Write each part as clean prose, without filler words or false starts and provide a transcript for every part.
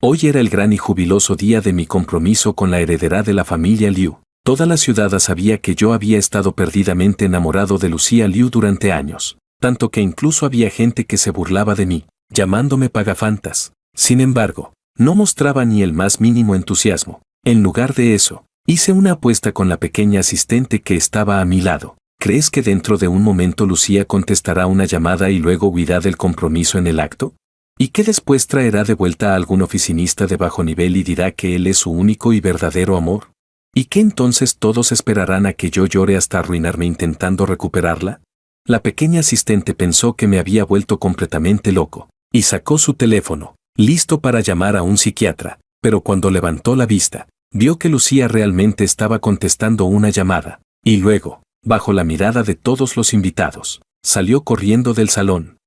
Hoy era el gran y jubiloso día de mi compromiso con la heredera de la familia Liu. Toda la ciudad sabía que yo había estado perdidamente enamorado de Lucía Liu durante años, tanto que incluso había gente que se burlaba de mí, llamándome pagafantas. Sin embargo, no mostraba ni el más mínimo entusiasmo. En lugar de eso, hice una apuesta con la pequeña asistente que estaba a mi lado. ¿Crees que dentro de un momento Lucía contestará una llamada y luego huirá del compromiso en el acto? ¿Y que después traerá de vuelta a algún oficinista de bajo nivel y dirá que él es su único y verdadero amor? ¿Y que entonces todos esperarán a que yo llore hasta arruinarme intentando recuperarla? La pequeña asistente pensó que me había vuelto completamente loco, y sacó su teléfono, listo para llamar a un psiquiatra, pero cuando levantó la vista, vio que Lucía realmente estaba contestando una llamada, y luego, bajo la mirada de todos los invitados, salió corriendo del salón.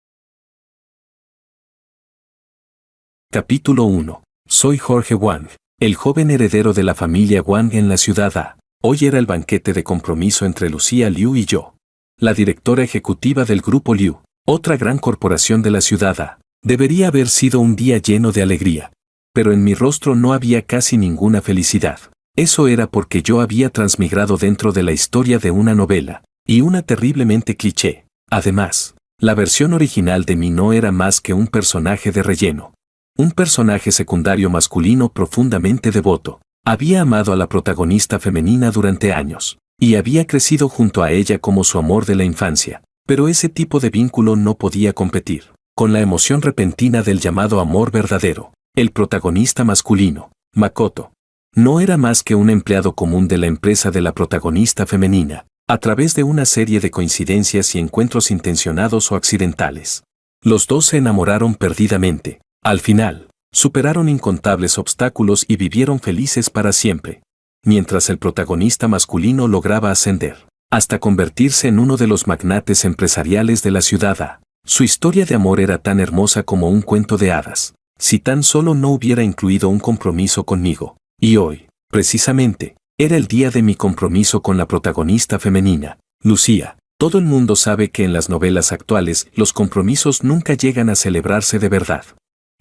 Capítulo 1. Soy Jorge Wang, el joven heredero de la familia Wang en la ciudad A. Hoy era el banquete de compromiso entre Lucía Liu y yo, la directora ejecutiva del grupo Liu, otra gran corporación de la ciudad A. Debería haber sido un día lleno de alegría, pero en mi rostro no había casi ninguna felicidad. Eso era porque yo había transmigrado dentro de la historia de una novela, y una terriblemente cliché. Además, la versión original de mí no era más que un personaje de relleno. Un personaje secundario masculino profundamente devoto. Había amado a la protagonista femenina durante años, y había crecido junto a ella como su amor de la infancia, pero ese tipo de vínculo no podía competir con la emoción repentina del llamado amor verdadero. El protagonista masculino, Makoto, no era más que un empleado común de la empresa de la protagonista femenina, a través de una serie de coincidencias y encuentros intencionados o accidentales. Los dos se enamoraron perdidamente. Al final, superaron incontables obstáculos y vivieron felices para siempre, mientras el protagonista masculino lograba ascender, hasta convertirse en uno de los magnates empresariales de la ciudad A. Su historia de amor era tan hermosa como un cuento de hadas, si tan solo no hubiera incluido un compromiso conmigo. Y hoy, precisamente, era el día de mi compromiso con la protagonista femenina, Lucía. Todo el mundo sabe que en las novelas actuales los compromisos nunca llegan a celebrarse de verdad.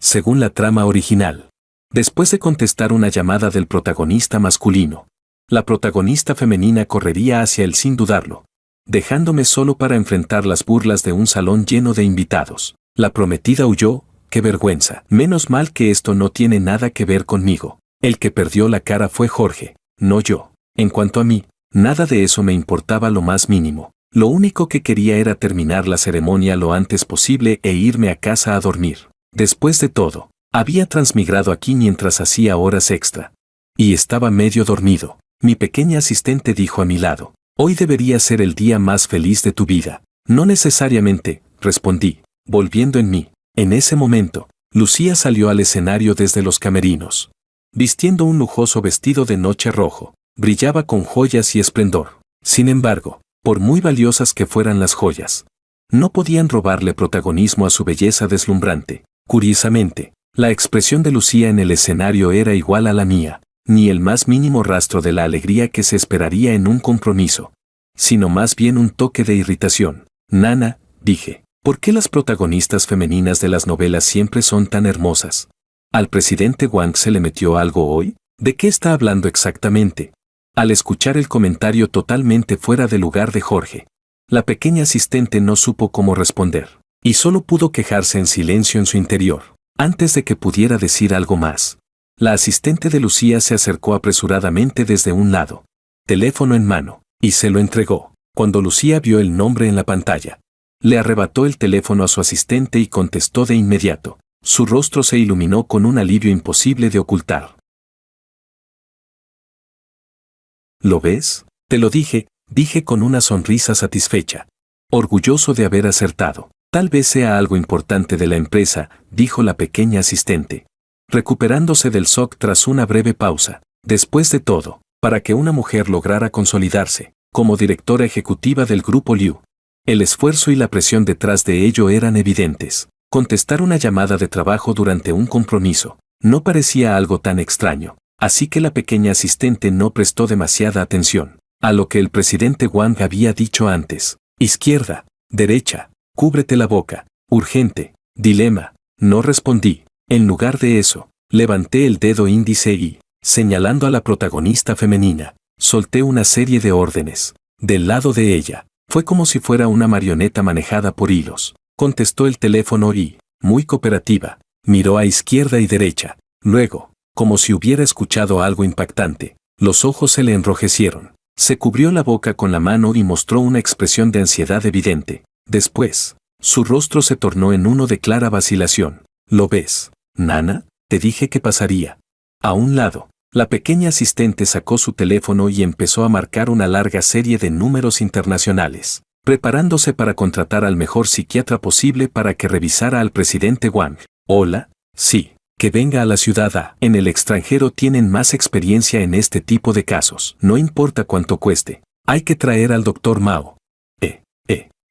Según la trama original, después de contestar una llamada del protagonista masculino, la protagonista femenina correría hacia él sin dudarlo, dejándome solo para enfrentar las burlas de un salón lleno de invitados. La prometida huyó. ¡Qué vergüenza! Menos mal que esto no tiene nada que ver conmigo. El que perdió la cara fue Jorge, no yo. En cuanto a mí, nada de eso me importaba lo más mínimo. Lo único que quería era terminar la ceremonia lo antes posible e irme a casa a dormir. Después de todo, había transmigrado aquí mientras hacía horas extra. Y estaba medio dormido. Mi pequeña asistente dijo a mi lado, hoy debería ser el día más feliz de tu vida. No necesariamente, respondí, volviendo en mí. En ese momento, Lucía salió al escenario desde los camerinos. Vistiendo un lujoso vestido de noche rojo, brillaba con joyas y esplendor. Sin embargo, por muy valiosas que fueran las joyas, no podían robarle protagonismo a su belleza deslumbrante. Curiosamente, la expresión de Lucía en el escenario era igual a la mía, ni el más mínimo rastro de la alegría que se esperaría en un compromiso, sino más bien un toque de irritación. Nana, dije, ¿por qué las protagonistas femeninas de las novelas siempre son tan hermosas? ¿Al presidente Wang se le metió algo hoy? ¿De qué está hablando exactamente? Al escuchar el comentario totalmente fuera de lugar de Jorge, la pequeña asistente no supo cómo responder, y solo pudo quejarse en silencio en su interior, antes de que pudiera decir algo más. La asistente de Lucía se acercó apresuradamente desde un lado, teléfono en mano, y se lo entregó. Cuando Lucía vio el nombre en la pantalla, le arrebató el teléfono a su asistente y contestó de inmediato. Su rostro se iluminó con un alivio imposible de ocultar. ¿Lo ves? Te lo dije con una sonrisa satisfecha, orgulloso de haber acertado. Tal vez sea algo importante de la empresa, dijo la pequeña asistente, recuperándose del shock tras una breve pausa. Después de todo, para que una mujer lograra consolidarse como directora ejecutiva del grupo Liu, el esfuerzo y la presión detrás de ello eran evidentes. Contestar una llamada de trabajo durante un compromiso no parecía algo tan extraño, así que la pequeña asistente no prestó demasiada atención a lo que el presidente Wang había dicho antes. Izquierda, derecha, cúbrete la boca, urgente, dilema. No respondí. En lugar de eso, Levanté el dedo índice y, señalando a la protagonista femenina, solté una serie de órdenes. Del lado de ella, fue como si fuera una marioneta manejada por hilos. Contestó el teléfono y, muy cooperativa, miró a izquierda y derecha. Luego, como si hubiera escuchado algo impactante, los ojos se le enrojecieron. Se cubrió la boca con la mano y mostró una expresión de ansiedad evidente. Después, su rostro se tornó en uno de clara vacilación. ¿Lo ves, Nana? Te dije que pasaría. A un lado, la pequeña asistente sacó su teléfono y empezó a marcar una larga serie de números internacionales, preparándose para contratar al mejor psiquiatra posible para que revisara al presidente Wang. Hola, sí, que venga a la ciudad A. En el extranjero tienen más experiencia en este tipo de casos. No importa cuánto cueste. Hay que traer al doctor Mao.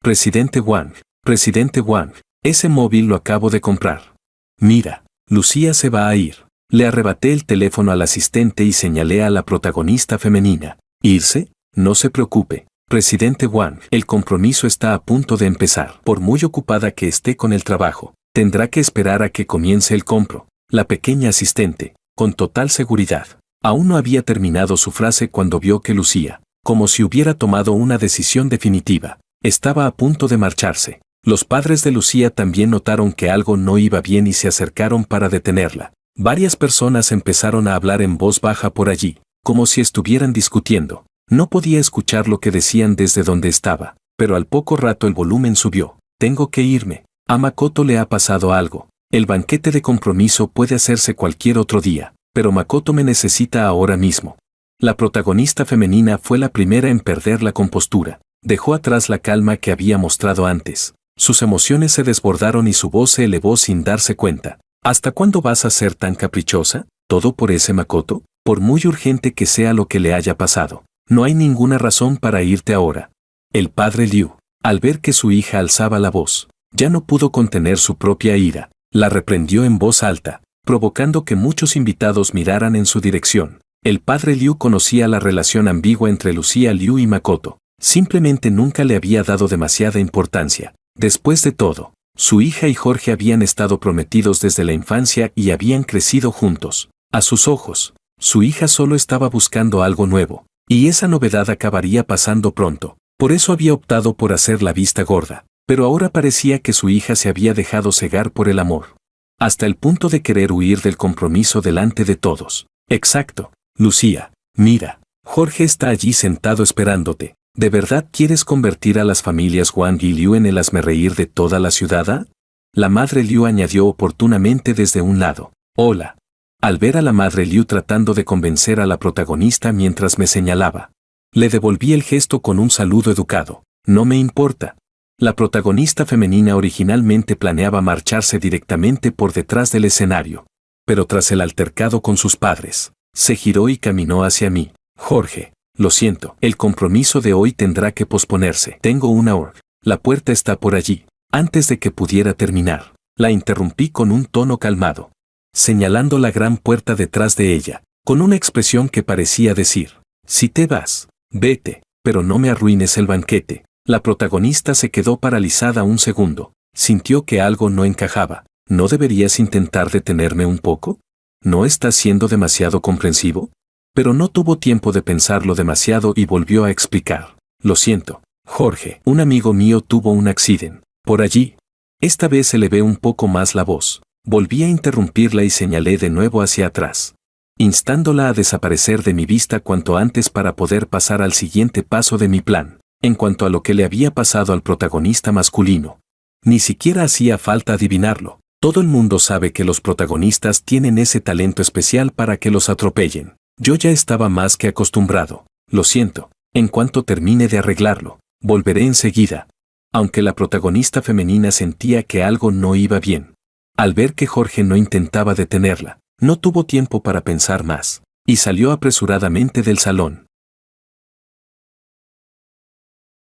Presidente Wang, ese móvil lo acabo de comprar. Mira, Lucía se va a ir. Le arrebaté el teléfono al asistente y señalé a la protagonista femenina. ¿Irse? No se preocupe, presidente Wang. El compromiso está a punto de empezar. Por muy ocupada que esté con el trabajo, tendrá que esperar a que comience el compro. La pequeña asistente, con total seguridad, aún no había terminado su frase cuando vio que Lucía, como si hubiera tomado una decisión definitiva, estaba a punto de marcharse. Los padres de Lucía también notaron que algo no iba bien y se acercaron para detenerla. Varias personas empezaron a hablar en voz baja por allí, como si estuvieran discutiendo. No podía escuchar lo que decían desde donde estaba, pero al poco rato el volumen subió. Tengo que irme. A Makoto le ha pasado algo. El banquete de compromiso puede hacerse cualquier otro día, pero Makoto me necesita ahora mismo. La protagonista femenina fue la primera en perder la compostura. Dejó atrás la calma que había mostrado antes. Sus emociones se desbordaron y su voz se elevó sin darse cuenta. ¿Hasta cuándo vas a ser tan caprichosa? ¿Todo por ese Makoto? Por muy urgente que sea lo que le haya pasado, no hay ninguna razón para irte ahora. El padre Liu, al ver que su hija alzaba la voz, ya no pudo contener su propia ira. La reprendió en voz alta, provocando que muchos invitados miraran en su dirección. El padre Liu conocía la relación ambigua entre Lucía Liu y Makoto. Simplemente nunca le había dado demasiada importancia. Después de todo, su hija y Jorge habían estado prometidos desde la infancia y habían crecido juntos. A sus ojos, su hija solo estaba buscando algo nuevo, y esa novedad acabaría pasando pronto. Por eso había optado por hacer la vista gorda, pero ahora parecía que su hija se había dejado cegar por el amor, hasta el punto de querer huir del compromiso delante de todos. Exacto, Lucía, mira, Jorge está allí sentado esperándote. ¿De verdad quieres convertir a las familias Wang y Liu en el hazmerreír de toda la ciudad? La madre Liu añadió oportunamente desde un lado. Hola. Al ver a la madre Liu tratando de convencer a la protagonista mientras me señalaba, le devolví el gesto con un saludo educado. No me importa. La protagonista femenina originalmente planeaba marcharse directamente por detrás del escenario, pero tras el altercado con sus padres, se giró y caminó hacia mí. Jorge. Lo siento, el compromiso de hoy tendrá que posponerse. Tengo una org. La puerta está por allí. Antes de que pudiera terminar, la interrumpí con un tono calmado, señalando la gran puerta detrás de ella, con una expresión que parecía decir, si te vas, vete, pero no me arruines el banquete. La protagonista se quedó paralizada un segundo, sintió que algo no encajaba. ¿No deberías intentar detenerme un poco? ¿No estás siendo demasiado comprensivo? Pero no tuvo tiempo de pensarlo demasiado y volvió a explicar. Lo siento, Jorge, un amigo mío tuvo un accidente. Por allí. Esta vez elevé un poco más la voz. Volví a interrumpirla y señalé de nuevo hacia atrás, instándola a desaparecer de mi vista cuanto antes para poder pasar al siguiente paso de mi plan. En cuanto a lo que le había pasado al protagonista masculino, ni siquiera hacía falta adivinarlo. Todo el mundo sabe que los protagonistas tienen ese talento especial para que los atropellen. Yo ya estaba más que acostumbrado. Lo siento, en cuanto termine de arreglarlo, volveré enseguida. Aunque la protagonista femenina sentía que algo no iba bien. Al ver que Jorge no intentaba detenerla, no tuvo tiempo para pensar más, y salió apresuradamente del salón.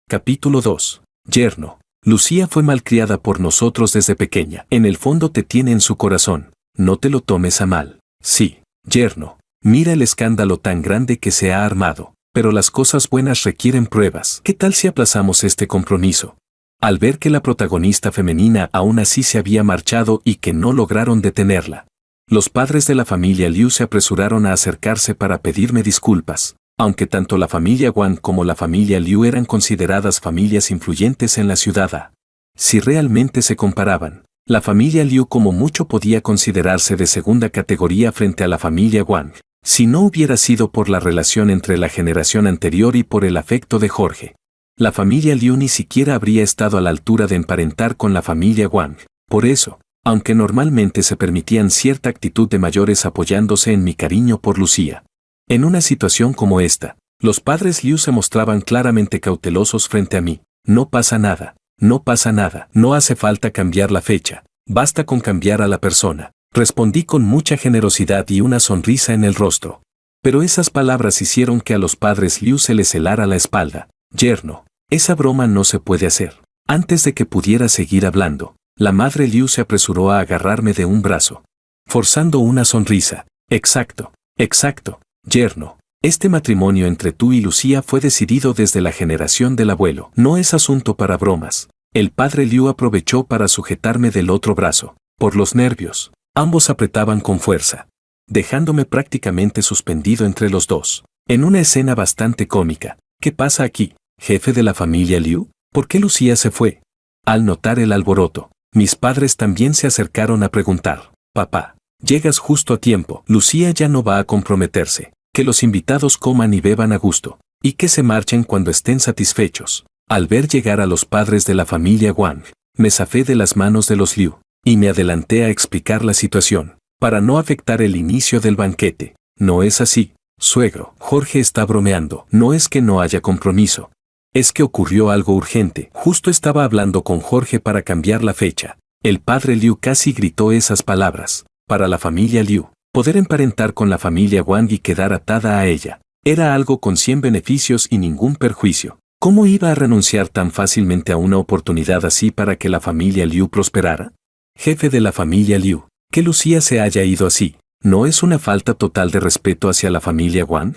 Capítulo 2. Yerno. Lucía fue malcriada por nosotros desde pequeña. En el fondo te tiene en su corazón. No te lo tomes a mal. Sí, yerno. Mira el escándalo tan grande que se ha armado. Pero las cosas buenas requieren pruebas. ¿Qué tal si aplazamos este compromiso? Al ver que la protagonista femenina aún así se había marchado y que no lograron detenerla, Los padres de la familia Liu se apresuraron a acercarse para pedirme disculpas, aunque tanto la familia Wang como la familia Liu eran consideradas familias influyentes en la ciudad. Si realmente se comparaban, la familia Liu como mucho podía considerarse de segunda categoría frente a la familia Wang, si no hubiera sido por la relación entre la generación anterior y por el afecto de Jorge. La familia Liu ni siquiera habría estado a la altura de emparentar con la familia Wang. Por eso, aunque normalmente se permitían cierta actitud de mayores apoyándose en mi cariño por Lucía, en una situación como esta, los padres Liu se mostraban claramente cautelosos frente a mí. No pasa nada, no pasa nada, no hace falta cambiar la fecha, basta con cambiar a la persona. Respondí con mucha generosidad y una sonrisa en el rostro. Pero esas palabras hicieron que a los padres Liu se les helara la espalda. Yerno, esa broma no se puede hacer. Antes de que pudiera seguir hablando, la madre Liu se apresuró a agarrarme de un brazo, forzando una sonrisa. Exacto, exacto, yerno. Este matrimonio entre tú y Lucía fue decidido desde la generación del abuelo. No es asunto para bromas. El padre Liu aprovechó para sujetarme del otro brazo. Por los nervios, ambos apretaban con fuerza, dejándome prácticamente suspendido entre los dos. En una escena bastante cómica. ¿Qué pasa aquí, jefe de la familia Liu? ¿Por qué Lucía se fue? Al notar el alboroto, mis padres también se acercaron a preguntar. Papá, llegas justo a tiempo. Lucía ya no va a comprometerse. Que los invitados coman y beban a gusto, y que se marchen cuando estén satisfechos. Al ver llegar a los padres de la familia Wang, me zafé de las manos de los Liu, y me adelanté a explicar la situación, para no afectar el inicio del banquete. No es así, suegro. Jorge está bromeando. No es que no haya compromiso. Es que ocurrió algo urgente. Justo estaba hablando con Jorge para cambiar la fecha. El padre Liu casi gritó esas palabras. Para la familia Liu, poder emparentar con la familia Wang y quedar atada a ella, era algo con 100 beneficios y ningún perjuicio. ¿Cómo iba a renunciar tan fácilmente a una oportunidad así para que la familia Liu prosperara? Jefe de la familia Liu, que Lucía se haya ido así, ¿no es una falta total de respeto hacia la familia Wang?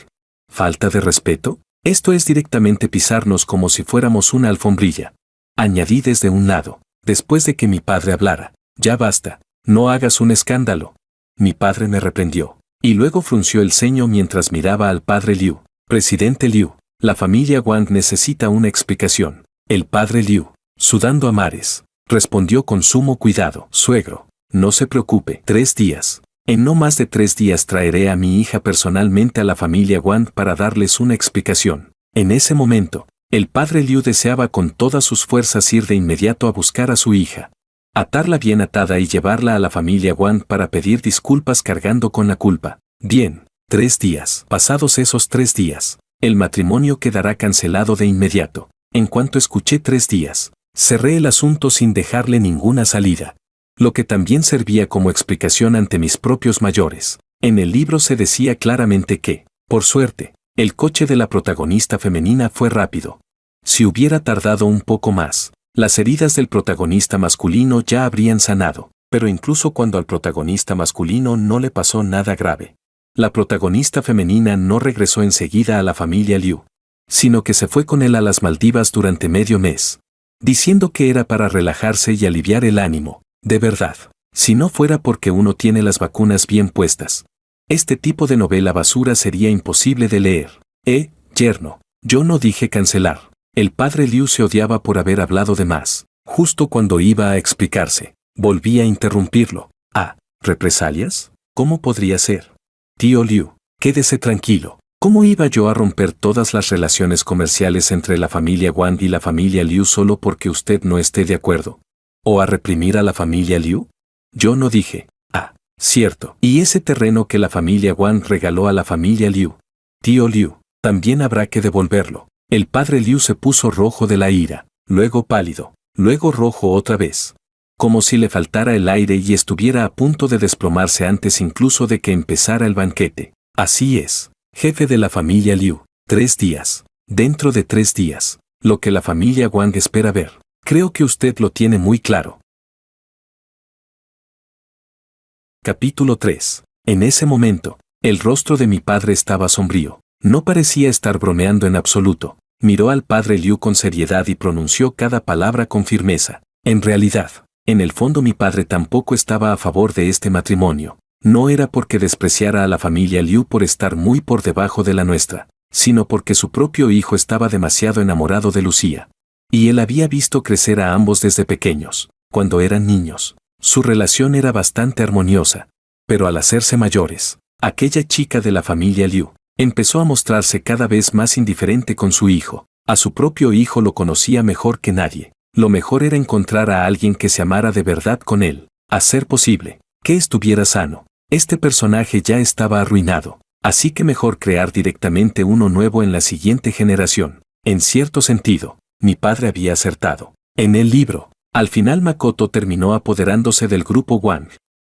¿Falta de respeto? Esto es directamente pisarnos como si fuéramos una alfombrilla. Añadí desde un lado, después de que mi padre hablara. Ya basta, no hagas un escándalo. Mi padre me reprendió, y luego frunció el ceño mientras miraba al padre Liu. Presidente Liu, la familia Wang necesita una explicación. El padre Liu, sudando a mares, respondió con sumo cuidado. Suegro, no se preocupe. 3 días. En no más de 3 días traeré a mi hija personalmente a la familia Wang para darles una explicación. En ese momento, el padre Liu deseaba con todas sus fuerzas ir de inmediato a buscar a su hija, atarla bien atada y llevarla a la familia Wang para pedir disculpas cargando con la culpa. Bien, 3 días. Pasados esos 3 días, el matrimonio quedará cancelado de inmediato. En cuanto escuché 3 días, cerré el asunto sin dejarle ninguna salida. Lo que también servía como explicación ante mis propios mayores. En el libro se decía claramente que, por suerte, el coche de la protagonista femenina fue rápido. Si hubiera tardado un poco más, las heridas del protagonista masculino ya habrían sanado, pero incluso cuando al protagonista masculino no le pasó nada grave, la protagonista femenina no regresó enseguida a la familia Liu, sino que se fue con él a las Maldivas durante medio mes, diciendo que era para relajarse y aliviar el ánimo. De verdad, si no fuera porque uno tiene las vacunas bien puestas, este tipo de novela basura sería imposible de leer. Yerno, yo no dije cancelar. El padre Liu se odiaba por haber hablado de más. Justo cuando iba a explicarse, volví a interrumpirlo. ¿Represalias? ¿Cómo podría ser? Tío Liu, quédese tranquilo. ¿Cómo iba yo a romper todas las relaciones comerciales entre la familia Wang y la familia Liu solo porque usted no esté de acuerdo? ¿O a reprimir a la familia Liu? Yo no dije. Cierto. ¿Y ese terreno que la familia Wang regaló a la familia Liu? Tío Liu, también habrá que devolverlo. El padre Liu se puso rojo de la ira, luego pálido, luego rojo otra vez. Como si le faltara el aire y estuviera a punto de desplomarse antes incluso de que empezara el banquete. Así es, jefe de la familia Liu. 3 días. Dentro de 3 días, lo que la familia Wang espera ver. Creo que usted lo tiene muy claro. Capítulo 3. En ese momento, el rostro de mi padre estaba sombrío. No parecía estar bromeando en absoluto. Miró al padre Liu con seriedad y pronunció cada palabra con firmeza. En realidad, en el fondo mi padre tampoco estaba a favor de este matrimonio. No era porque despreciara a la familia Liu por estar muy por debajo de la nuestra, sino porque su propio hijo estaba demasiado enamorado de Lucía. Y él había visto crecer a ambos desde pequeños, cuando eran niños. Su relación era bastante armoniosa. Pero al hacerse mayores, aquella chica de la familia Liu empezó a mostrarse cada vez más indiferente con su hijo. A su propio hijo lo conocía mejor que nadie. Lo mejor era encontrar a alguien que se amara de verdad con él, a ser posible, que estuviera sano. Este personaje ya estaba arruinado, así que mejor crear directamente uno nuevo en la siguiente generación. En cierto sentido, mi padre había acertado. En el libro, al final Makoto terminó apoderándose del grupo Wang.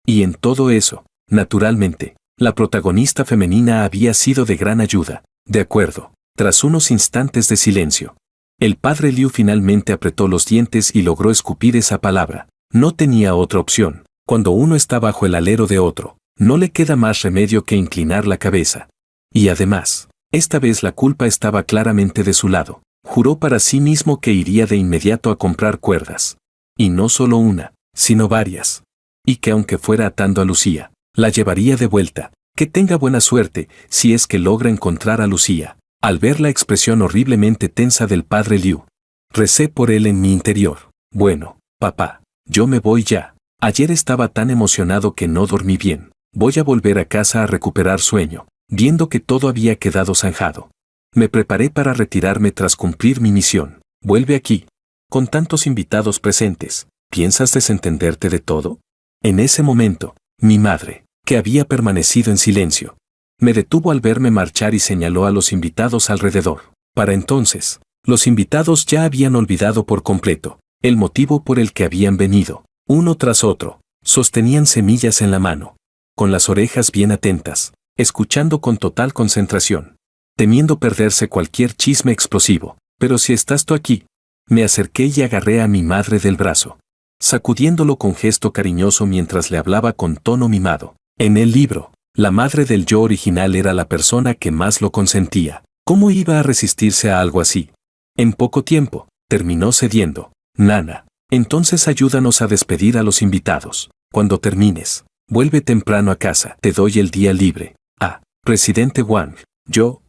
Y en todo eso, naturalmente, la protagonista femenina había sido de gran ayuda. De acuerdo, tras unos instantes de silencio, el padre Liu finalmente apretó los dientes y logró escupir esa palabra. No tenía otra opción. Cuando uno está bajo el alero de otro, no le queda más remedio que inclinar la cabeza. Y además, esta vez la culpa estaba claramente de su lado. Juró para sí mismo que iría de inmediato a comprar cuerdas. Y no solo una, sino varias. Y que aunque fuera atando a Lucía, la llevaría de vuelta. Que tenga buena suerte, si es que logra encontrar a Lucía. Al ver la expresión horriblemente tensa del padre Liu, recé por él en mi interior. Bueno, papá, yo me voy ya. Ayer estaba tan emocionado que no dormí bien. Voy a volver a casa a recuperar sueño, viendo que todo había quedado zanjado. Me preparé para retirarme tras cumplir mi misión. Vuelve aquí. Con tantos invitados presentes, ¿piensas desentenderte de todo? En ese momento, mi madre, que había permanecido en silencio, me detuvo al verme marchar y señaló a los invitados alrededor. Para entonces, los invitados ya habían olvidado por completo el motivo por el que habían venido. Uno tras otro, sostenían semillas en la mano, con las orejas bien atentas, escuchando con total concentración, temiendo perderse cualquier chisme explosivo. Pero si estás tú aquí, me acerqué y agarré a mi madre del brazo, sacudiéndolo con gesto cariñoso mientras le hablaba con tono mimado. En el libro, la madre del yo original era la persona que más lo consentía. ¿Cómo iba a resistirse a algo así? En poco tiempo, terminó cediendo. Nana, entonces ayúdanos a despedir a los invitados. Cuando termines, vuelve temprano a casa. Te doy el día libre. Ah, presidente Wang. Yo.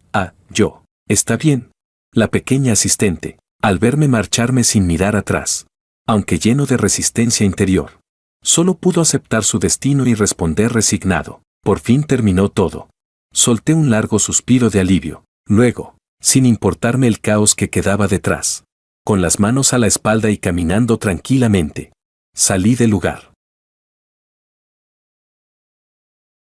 Está bien. La pequeña asistente, al verme marcharme sin mirar atrás, aunque lleno de resistencia interior, solo pudo aceptar su destino y responder resignado. Por fin terminó todo. Solté un largo suspiro de alivio. Luego, sin importarme el caos que quedaba detrás, con las manos a la espalda y caminando tranquilamente, salí del lugar.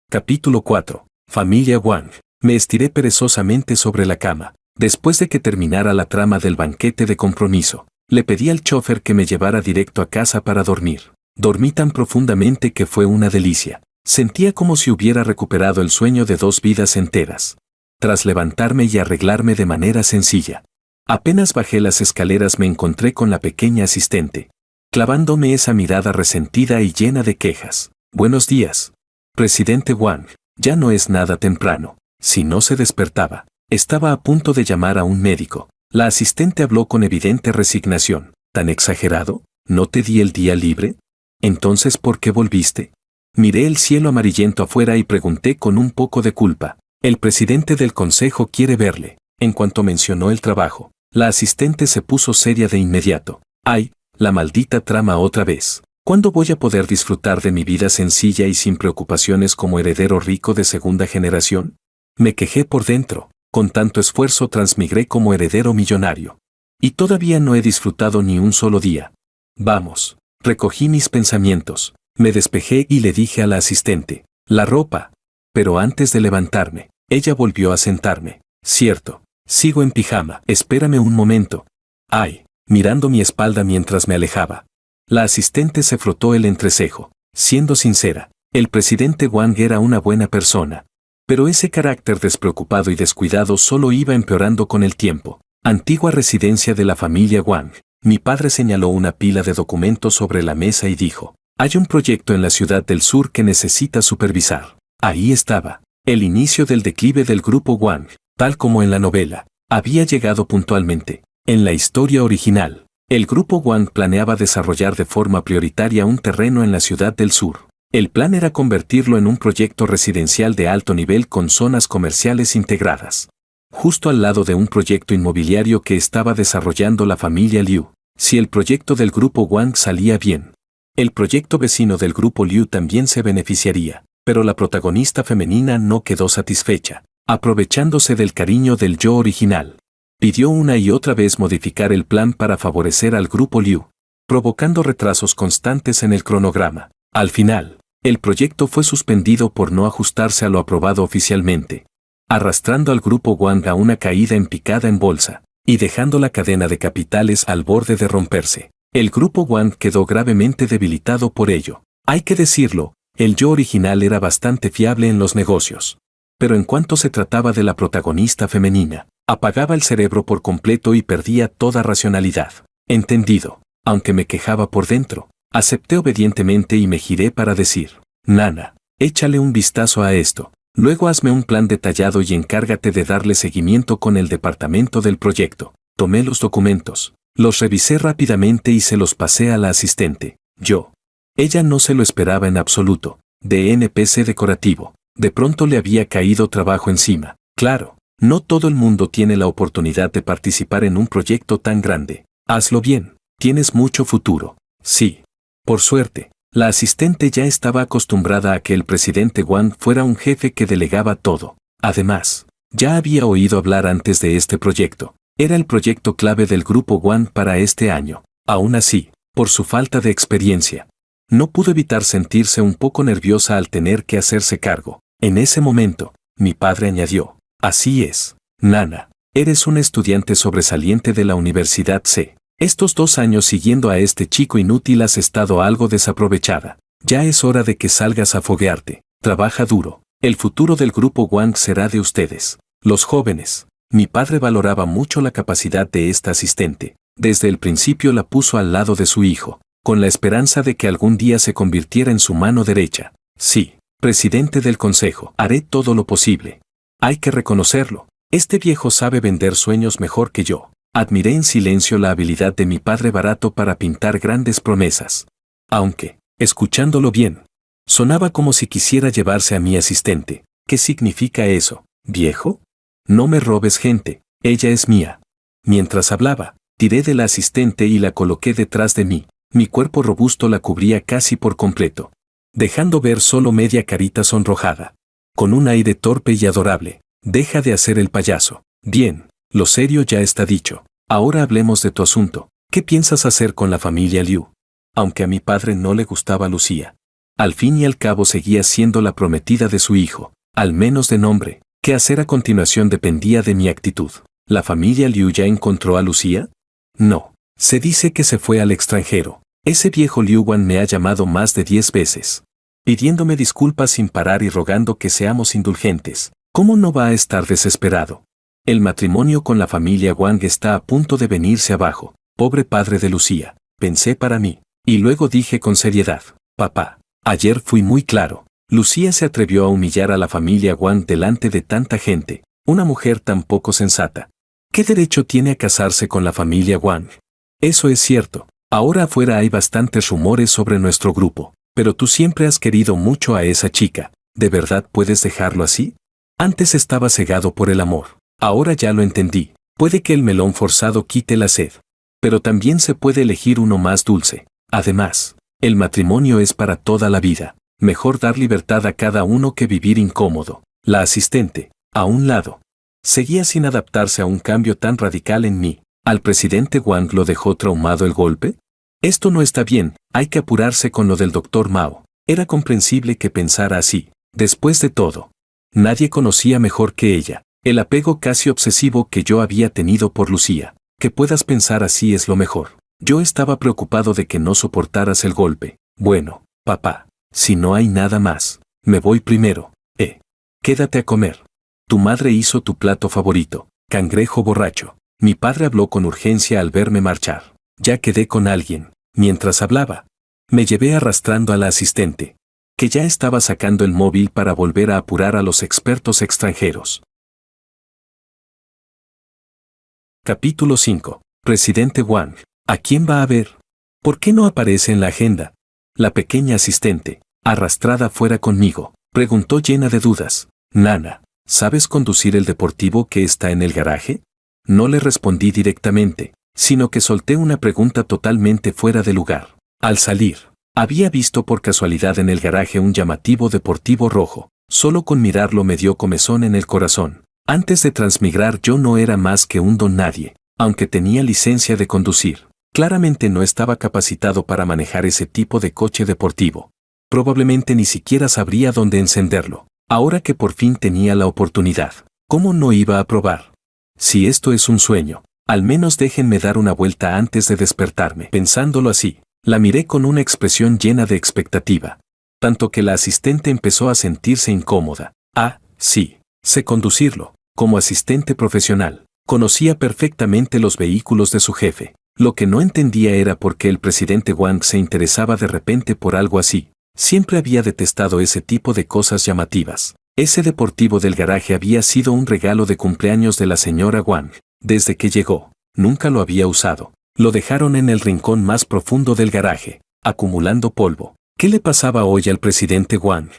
Capítulo 4. Familia Wang. Me estiré perezosamente sobre la cama. Después de que terminara la trama del banquete de compromiso, le pedí al chofer que me llevara directo a casa para dormir. Dormí tan profundamente que fue una delicia. Sentía como si hubiera recuperado el sueño de 2 vidas enteras. Tras levantarme y arreglarme de manera sencilla, apenas bajé las escaleras me encontré con la pequeña asistente, clavándome esa mirada resentida y llena de quejas. Buenos días, presidente Wang. Ya no es nada temprano. Si no se despertaba, estaba a punto de llamar a un médico. La asistente habló con evidente resignación. ¿Tan exagerado? ¿No te di el día libre? Entonces, ¿por qué volviste? Miré el cielo amarillento afuera y pregunté con un poco de culpa. El presidente del consejo quiere verle. En cuanto mencionó el trabajo, la asistente se puso seria de inmediato. ¡Ay, la maldita trama otra vez! ¿Cuándo voy a poder disfrutar de mi vida sencilla y sin preocupaciones como heredero rico de segunda generación? Me quejé por dentro. Con tanto esfuerzo transmigré como heredero millonario. Y todavía no he disfrutado ni un solo día. Vamos. Recogí mis pensamientos. Me despejé y le dije a la asistente, la ropa. Pero antes de levantarme, ella volvió a sentarme. Cierto, sigo en pijama. Espérame un momento. Ay, mirando mi espalda mientras me alejaba. La asistente se frotó el entrecejo. Siendo sincera, el presidente Wang era una buena persona. Pero ese carácter despreocupado y descuidado solo iba empeorando con el tiempo. Antigua residencia de la familia Wang. Mi padre señaló una pila de documentos sobre la mesa y dijo, hay un proyecto en la ciudad del sur que necesita supervisar. Ahí estaba. El inicio del declive del grupo Wang, tal como en la novela, había llegado puntualmente. En la historia original, el grupo Wang planeaba desarrollar de forma prioritaria un terreno en la ciudad del sur. El plan era convertirlo en un proyecto residencial de alto nivel con zonas comerciales integradas, justo al lado de un proyecto inmobiliario que estaba desarrollando la familia Liu. Si el proyecto del grupo Wang salía bien, el proyecto vecino del grupo Liu también se beneficiaría, pero la protagonista femenina no quedó satisfecha. Aprovechándose del cariño del yo original, pidió una y otra vez modificar el plan para favorecer al grupo Liu, provocando retrasos constantes en el cronograma. Al final, el proyecto fue suspendido por no ajustarse a lo aprobado oficialmente, arrastrando al grupo Wang a una caída en picada en bolsa, y dejando la cadena de capitales al borde de romperse. El grupo Wang quedó gravemente debilitado por ello. Hay que decirlo, el yo original era bastante fiable en los negocios. Pero en cuanto se trataba de la protagonista femenina, apagaba el cerebro por completo y perdía toda racionalidad. Entendido, aunque me quejaba por dentro, acepté obedientemente y me giré para decir: Nana, échale un vistazo a esto. Luego hazme un plan detallado y encárgate de darle seguimiento con el departamento del proyecto. Tomé los documentos, los revisé rápidamente y se los pasé a la asistente. Ella no se lo esperaba en absoluto. De NPC decorativo, de pronto le había caído trabajo encima. Claro, no todo el mundo tiene la oportunidad de participar en un proyecto tan grande. Hazlo bien, tienes mucho futuro. Sí. Por suerte, la asistente ya estaba acostumbrada a que el presidente Wang fuera un jefe que delegaba todo. Además, ya había oído hablar antes de este proyecto. Era el proyecto clave del grupo Wang para este año. Aún así, por su falta de experiencia, no pudo evitar sentirse un poco nerviosa al tener que hacerse cargo. En ese momento, mi padre añadió: Así es, Nana, eres una estudiante sobresaliente de la Universidad C. Estos 2 años siguiendo a este chico inútil has estado algo desaprovechada. Ya es hora de que salgas a foguearte. Trabaja duro. El futuro del grupo Wang será de ustedes, los jóvenes. Mi padre valoraba mucho la capacidad de esta asistente. Desde el principio la puso al lado de su hijo, con la esperanza de que algún día se convirtiera en su mano derecha. Sí, presidente del consejo, haré todo lo posible. Hay que reconocerlo. Este viejo sabe vender sueños mejor que yo. Admiré en silencio la habilidad de mi padre barato para pintar grandes promesas. Aunque, escuchándolo bien, sonaba como si quisiera llevarse a mi asistente. ¿Qué significa eso, viejo? No me robes gente, ella es mía. Mientras hablaba, tiré de la asistente y la coloqué detrás de mí. Mi cuerpo robusto la cubría casi por completo, dejando ver solo media carita sonrojada. Con un aire torpe y adorable: Deja de hacer el payaso. Bien, lo serio ya está dicho. Ahora hablemos de tu asunto. ¿Qué piensas hacer con la familia Liu? Aunque a mi padre no le gustaba Lucía, al fin y al cabo seguía siendo la prometida de su hijo, al menos de nombre. ¿Qué hacer a continuación dependía de mi actitud? ¿La familia Liu ya encontró a Lucía? No. Se dice que se fue al extranjero. Ese viejo Liu Wan me ha llamado más de 10 veces, pidiéndome disculpas sin parar y rogando que seamos indulgentes. ¿Cómo no va a estar desesperado? El matrimonio con la familia Wang está a punto de venirse abajo. Pobre padre de Lucía, pensé para mí. Y luego dije con seriedad: Papá, ayer fui muy claro. Lucía se atrevió a humillar a la familia Wang delante de tanta gente. Una mujer tan poco sensata. ¿Qué derecho tiene a casarse con la familia Wang? Eso es cierto. Ahora afuera hay bastantes rumores sobre nuestro grupo. Pero tú siempre has querido mucho a esa chica. ¿De verdad puedes dejarlo así? Antes estaba cegado por el amor. Ahora ya lo entendí. Puede que el melón forzado quite la sed. Pero también se puede elegir uno más dulce. Además, el matrimonio es para toda la vida. Mejor dar libertad a cada uno que vivir incómodo. La asistente, a un lado, seguía sin adaptarse a un cambio tan radical en mí. ¿Al presidente Wang lo dejó traumado el golpe? Esto no está bien, hay que apurarse con lo del doctor Mao. Era comprensible que pensara así. Después de todo, nadie conocía mejor que ella el apego casi obsesivo que yo había tenido por Lucía. Que puedas pensar así es lo mejor. Yo estaba preocupado de que no soportaras el golpe. Bueno, papá, si no hay nada más, me voy primero. Quédate a comer. Tu madre hizo tu plato favorito, cangrejo borracho. Mi padre habló con urgencia al verme marchar. Ya quedé con alguien. Mientras hablaba, me llevé arrastrando a la asistente, que ya estaba sacando el móvil para volver a apurar a los expertos extranjeros. Capítulo 5. Presidente Wang. ¿A quién va a ver? ¿Por qué no aparece en la agenda? La pequeña asistente, arrastrada fuera conmigo? Preguntó llena de dudas. Nana, ¿sabes conducir el deportivo que está en el garaje? No le respondí directamente, sino que solté una pregunta totalmente fuera de lugar. Al salir, había visto por casualidad en el garaje un llamativo deportivo rojo. Solo con mirarlo me dio comezón en el corazón. Antes de transmigrar yo no era más que un don nadie, aunque tenía licencia de conducir. Claramente no estaba capacitado para manejar ese tipo de coche deportivo. Probablemente ni siquiera sabría dónde encenderlo. Ahora que por fin tenía la oportunidad, ¿cómo no iba a probar? Si esto es un sueño, al menos déjenme dar una vuelta antes de despertarme. Pensándolo así, la miré con una expresión llena de expectativa. Tanto que la asistente empezó a sentirse incómoda. Ah, sí, sé conducirlo. Como asistente profesional, conocía perfectamente los vehículos de su jefe. Lo que no entendía era por qué el presidente Wang se interesaba de repente por algo así. Siempre había detestado ese tipo de cosas llamativas. Ese deportivo del garaje había sido un regalo de cumpleaños de la señora Wang. Desde que llegó, nunca lo había usado. Lo dejaron en el rincón más profundo del garaje, acumulando polvo. ¿Qué le pasaba hoy al presidente Wang?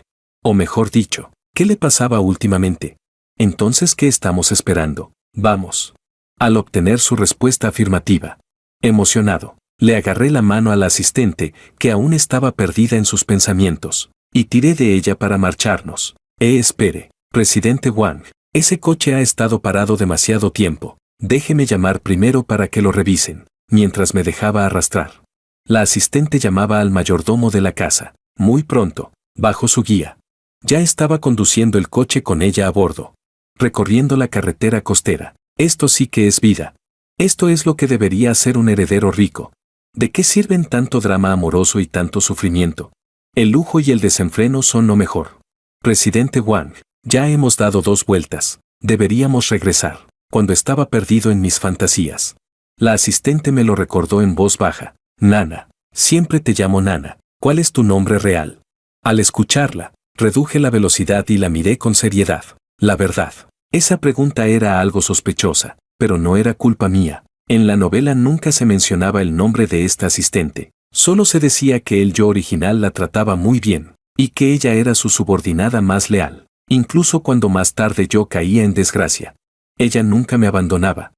O mejor dicho, ¿qué le pasaba últimamente? Entonces, ¿qué estamos esperando? Vamos. Al obtener su respuesta afirmativa, emocionado, le agarré la mano al asistente, que aún estaba perdida en sus pensamientos, y tiré de ella para marcharnos. Espere, presidente Wang, ese coche ha estado parado demasiado tiempo. Déjeme llamar primero para que lo revisen, mientras me dejaba arrastrar. La asistente llamaba al mayordomo de la casa. Muy pronto, bajo su guía, ya estaba conduciendo el coche con ella a bordo, recorriendo la carretera costera. Esto sí que es vida. Esto es lo que debería hacer un heredero rico. ¿De qué sirven tanto drama amoroso y tanto sufrimiento? El lujo y el desenfreno son lo mejor. Presidente Wang, ya hemos dado 2 vueltas. Deberíamos regresar. Cuando estaba perdido en mis fantasías, la asistente me lo recordó en voz baja. Nana, siempre te llamo Nana. ¿Cuál es tu nombre real? Al escucharla, reduje la velocidad y la miré con seriedad. La verdad, esa pregunta era algo sospechosa, pero no era culpa mía. En la novela nunca se mencionaba el nombre de esta asistente. Solo se decía que el yo original la trataba muy bien, y que ella era su subordinada más leal, incluso cuando más tarde yo caía en desgracia. Ella nunca me abandonaba.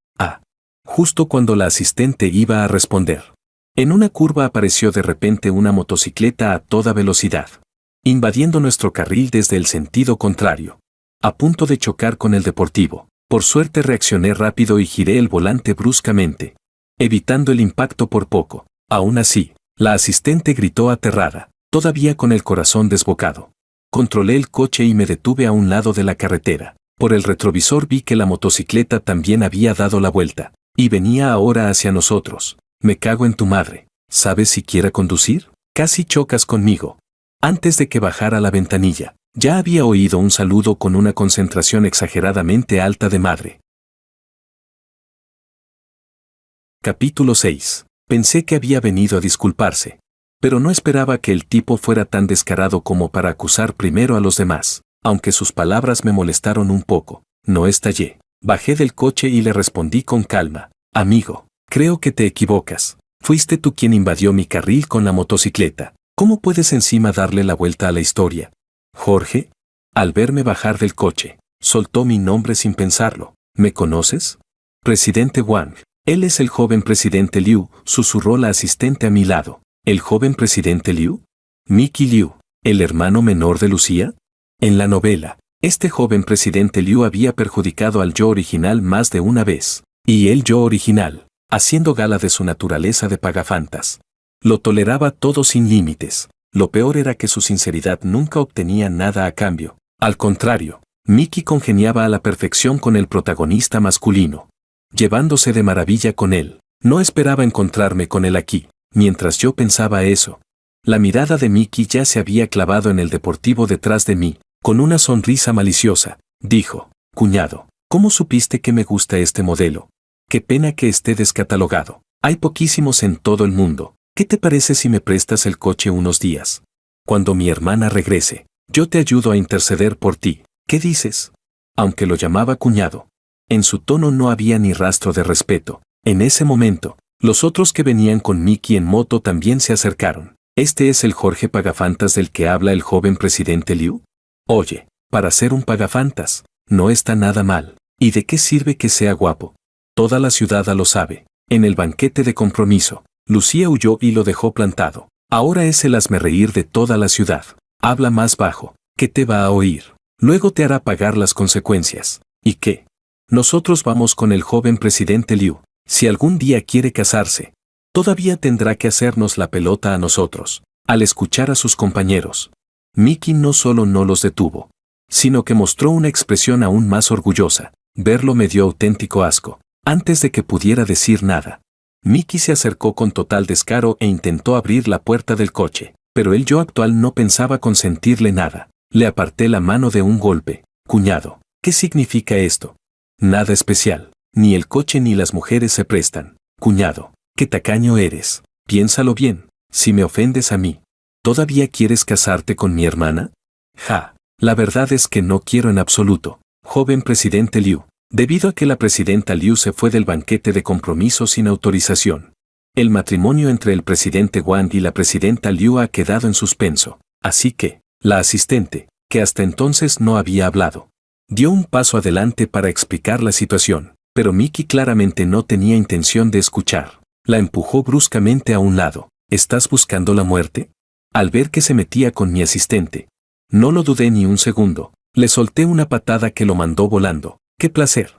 Justo cuando la asistente iba a responder, en una curva apareció de repente una motocicleta a toda velocidad, invadiendo nuestro carril desde el sentido contrario, a punto de chocar con el deportivo. Por suerte reaccioné rápido y giré el volante bruscamente, evitando el impacto por poco. Aún así, la asistente gritó aterrada, todavía con el corazón desbocado. Controlé el coche y me detuve a un lado de la carretera. Por el retrovisor vi que la motocicleta también había dado la vuelta, y venía ahora hacia nosotros. Me cago en tu madre. ¿Sabes siquiera conducir? Casi chocas conmigo. Antes de que bajara la ventanilla, ya había oído un saludo con una concentración exageradamente alta de madre. Capítulo 6. Pensé que había venido a disculparse, pero no esperaba que el tipo fuera tan descarado como para acusar primero a los demás. Aunque sus palabras me molestaron un poco, no estallé. Bajé del coche y le respondí con calma. Amigo, creo que te equivocas. Fuiste tú quien invadió mi carril con la motocicleta. ¿Cómo puedes encima darle la vuelta a la historia? Jorge, al verme bajar del coche, soltó mi nombre sin pensarlo. ¿Me conoces? Presidente Wang. Él es el joven presidente Liu, susurró la asistente a mi lado. ¿El joven presidente Liu? Mickey Liu, ¿el hermano menor de Lucía? En la novela, este joven presidente Liu había perjudicado al yo original más de una vez, y el yo original, haciendo gala de su naturaleza de pagafantas, lo toleraba todo sin límites. Lo peor era que su sinceridad nunca obtenía nada a cambio. Al contrario, Mickey congeniaba a la perfección con el protagonista masculino, llevándose de maravilla con él. No esperaba encontrarme con él aquí. Mientras yo pensaba eso, la mirada de Mickey ya se había clavado en el deportivo detrás de mí. Con una sonrisa maliciosa, dijo, cuñado, ¿cómo supiste que me gusta este modelo? Qué pena que esté descatalogado. Hay poquísimos en todo el mundo. ¿Qué te parece si me prestas el coche unos días? Cuando mi hermana regrese, yo te ayudo a interceder por ti. ¿Qué dices? Aunque lo llamaba cuñado, en su tono no había ni rastro de respeto. En ese momento, los otros que venían con Mickey en moto también se acercaron. ¿Este es el Jorge Pagafantas del que habla el joven presidente Liu? Oye, para ser un pagafantas, no está nada mal. ¿Y de qué sirve que sea guapo? Toda la ciudad lo sabe. En el banquete de compromiso, Lucía huyó y lo dejó plantado. Ahora es el hazmerreír de toda la ciudad. Habla más bajo, que te va a oír. Luego te hará pagar las consecuencias. ¿Y qué? Nosotros vamos con el joven presidente Liu. Si algún día quiere casarse, todavía tendrá que hacernos la pelota a nosotros. Al escuchar a sus compañeros, Miki no solo no los detuvo, sino que mostró una expresión aún más orgullosa. Verlo me dio auténtico asco. Antes de que pudiera decir nada, Miki se acercó con total descaro e intentó abrir la puerta del coche, pero el yo actual no pensaba consentirle nada. Le aparté la mano de un golpe. Cuñado, ¿qué significa esto? Nada especial. Ni el coche ni las mujeres se prestan. Cuñado, qué tacaño eres. Piénsalo bien. Si me ofendes a mí, ¿todavía quieres casarte con mi hermana? Ja, la verdad es que no quiero en absoluto. Joven presidente Liu. Debido a que la presidenta Liu se fue del banquete de compromiso sin autorización, el matrimonio entre el presidente Wang y la presidenta Liu ha quedado en suspenso. Así que, la asistente, que hasta entonces no había hablado, dio un paso adelante para explicar la situación, pero Miki claramente no tenía intención de escuchar. La empujó bruscamente a un lado. ¿Estás buscando la muerte? Al ver que se metía con mi asistente, no lo dudé ni un segundo. Le solté una patada que lo mandó volando. ¡Qué placer!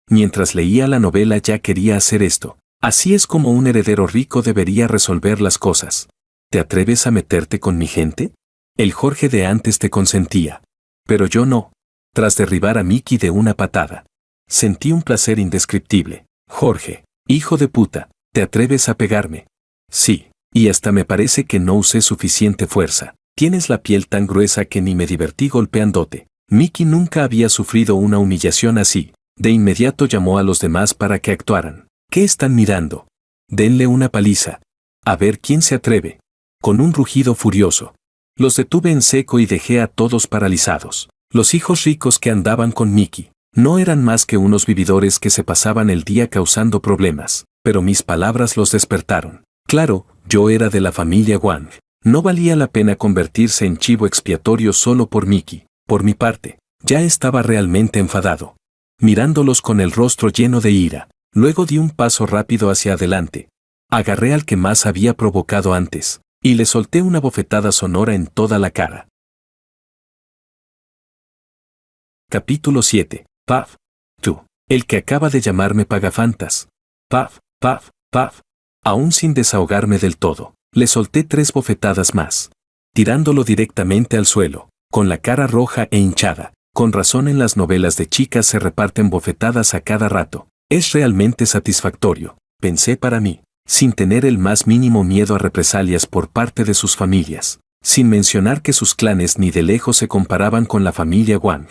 Mientras leía la novela ya quería hacer esto. Así es como un heredero rico debería resolver las cosas. ¿Te atreves a meterte con mi gente? El Jorge de antes te consentía. Pero yo no. Tras derribar a Miki de una patada, sentí un placer indescriptible. Jorge, hijo de puta, ¿te atreves a pegarme? Sí, y hasta me parece que no usé suficiente fuerza. Tienes la piel tan gruesa que ni me divertí golpeándote. Miki nunca había sufrido una humillación así. De inmediato llamó a los demás para que actuaran. ¿Qué están mirando? Denle una paliza. A ver quién se atreve. Con un rugido furioso, los detuve en seco y dejé a todos paralizados. Los hijos ricos que andaban con Miki no eran más que unos vividores que se pasaban el día causando problemas, pero mis palabras los despertaron. Claro, yo era de la familia Wang. No valía la pena convertirse en chivo expiatorio solo por Miki. Por mi parte, ya estaba realmente enfadado, mirándolos con el rostro lleno de ira. Luego di un paso rápido hacia adelante. Agarré al que más había provocado antes, y le solté una bofetada sonora en toda la cara. Capítulo 7. Paf. Tú, el que acaba de llamarme pagafantas. Paf, paf, paf. Aún sin desahogarme del todo, le solté 3 bofetadas más, tirándolo directamente al suelo, con la cara roja e hinchada. Con razón en las novelas de chicas se reparten bofetadas a cada rato. Es realmente satisfactorio, pensé para mí, sin tener el más mínimo miedo a represalias por parte de sus familias, sin mencionar que sus clanes ni de lejos se comparaban con la familia Wang.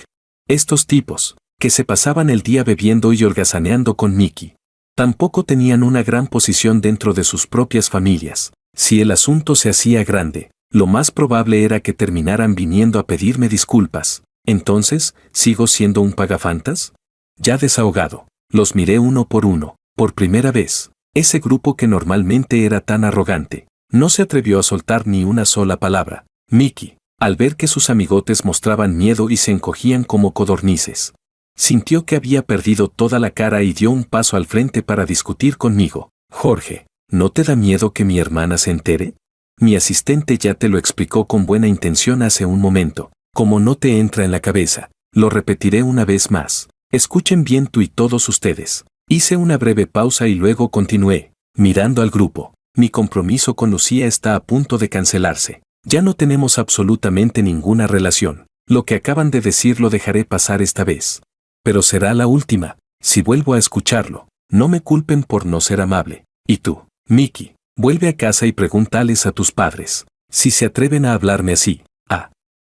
Estos tipos, que se pasaban el día bebiendo y holgazaneando con Miki, tampoco tenían una gran posición dentro de sus propias familias. Si el asunto se hacía grande, lo más probable era que terminaran viniendo a pedirme disculpas. Entonces, ¿sigo siendo un pagafantas? Ya desahogado, los miré uno por uno. Por primera vez, ese grupo que normalmente era tan arrogante, no se atrevió a soltar ni una sola palabra. Miki, al ver que sus amigotes mostraban miedo y se encogían como codornices, sintió que había perdido toda la cara y dio un paso al frente para discutir conmigo. Jorge, ¿no te da miedo que mi hermana se entere? Mi asistente ya te lo explicó con buena intención hace un momento. Como no te entra en la cabeza, lo repetiré una vez más. Escuchen bien tú y todos ustedes. Hice una breve pausa y luego continué, mirando al grupo. Mi compromiso con Lucía está a punto de cancelarse. Ya no tenemos absolutamente ninguna relación. Lo que acaban de decir lo dejaré pasar esta vez. Pero será la última. Si vuelvo a escucharlo, no me culpen por no ser amable. Y tú, Miki, vuelve a casa y pregúntales a tus padres si se atreven a hablarme así.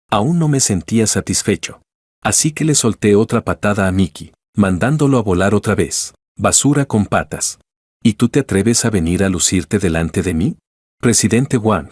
Aún no me sentía satisfecho. Así que le solté otra patada a Miki, mandándolo a volar otra vez. Basura con patas. ¿Y tú te atreves a venir a lucirte delante de mí? Presidente Wang.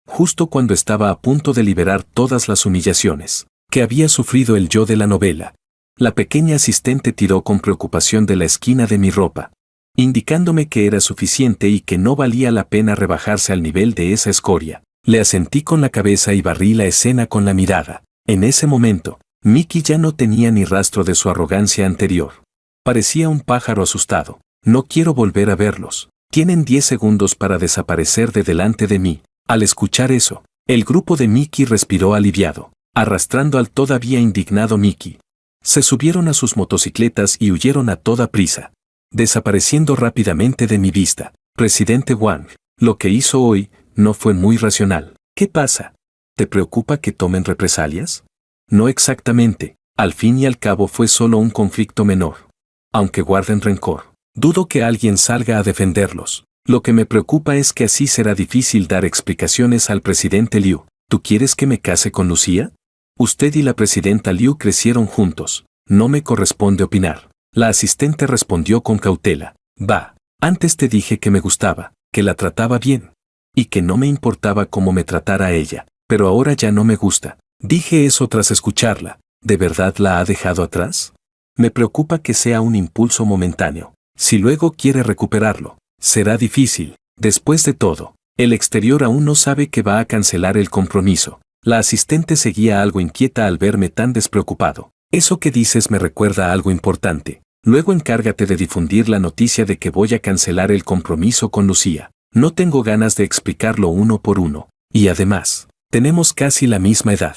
Justo cuando estaba a punto de liberar todas las humillaciones que había sufrido el yo de la novela, la pequeña asistente tiró con preocupación de la esquina de mi ropa, indicándome que era suficiente y que no valía la pena rebajarse al nivel de esa escoria. Le asentí con la cabeza y barrí la escena con la mirada. En ese momento, Mickey ya no tenía ni rastro de su arrogancia anterior. Parecía un pájaro asustado. No quiero volver a verlos. Tienen 10 segundos para desaparecer de delante de mí. Al escuchar eso, el grupo de Mickey respiró aliviado, arrastrando al todavía indignado Mickey. Se subieron a sus motocicletas y huyeron a toda prisa, desapareciendo rápidamente de mi vista. Presidente Wang, lo que hizo hoy no fue muy racional. ¿Qué pasa? ¿Te preocupa que tomen represalias? No exactamente. Al fin y al cabo fue solo un conflicto menor. Aunque guarden rencor, dudo que alguien salga a defenderlos. Lo que me preocupa es que así será difícil dar explicaciones al presidente Liu. ¿Tú quieres que me case con Lucía? Usted y la presidenta Liu crecieron juntos. No me corresponde opinar. La asistente respondió con cautela. Va, antes te dije que me gustaba, que la trataba bien. Y que no me importaba cómo me tratara ella. Pero ahora ya no me gusta. Dije eso tras escucharla. ¿De verdad la ha dejado atrás? Me preocupa que sea un impulso momentáneo. Si luego quiere recuperarlo, será difícil. Después de todo, el exterior aún no sabe que va a cancelar el compromiso. La asistente seguía algo inquieta al verme tan despreocupado. Eso que dices me recuerda a algo importante. Luego encárgate de difundir la noticia de que voy a cancelar el compromiso con Lucía. No tengo ganas de explicarlo uno por uno. Y además, tenemos casi la misma edad.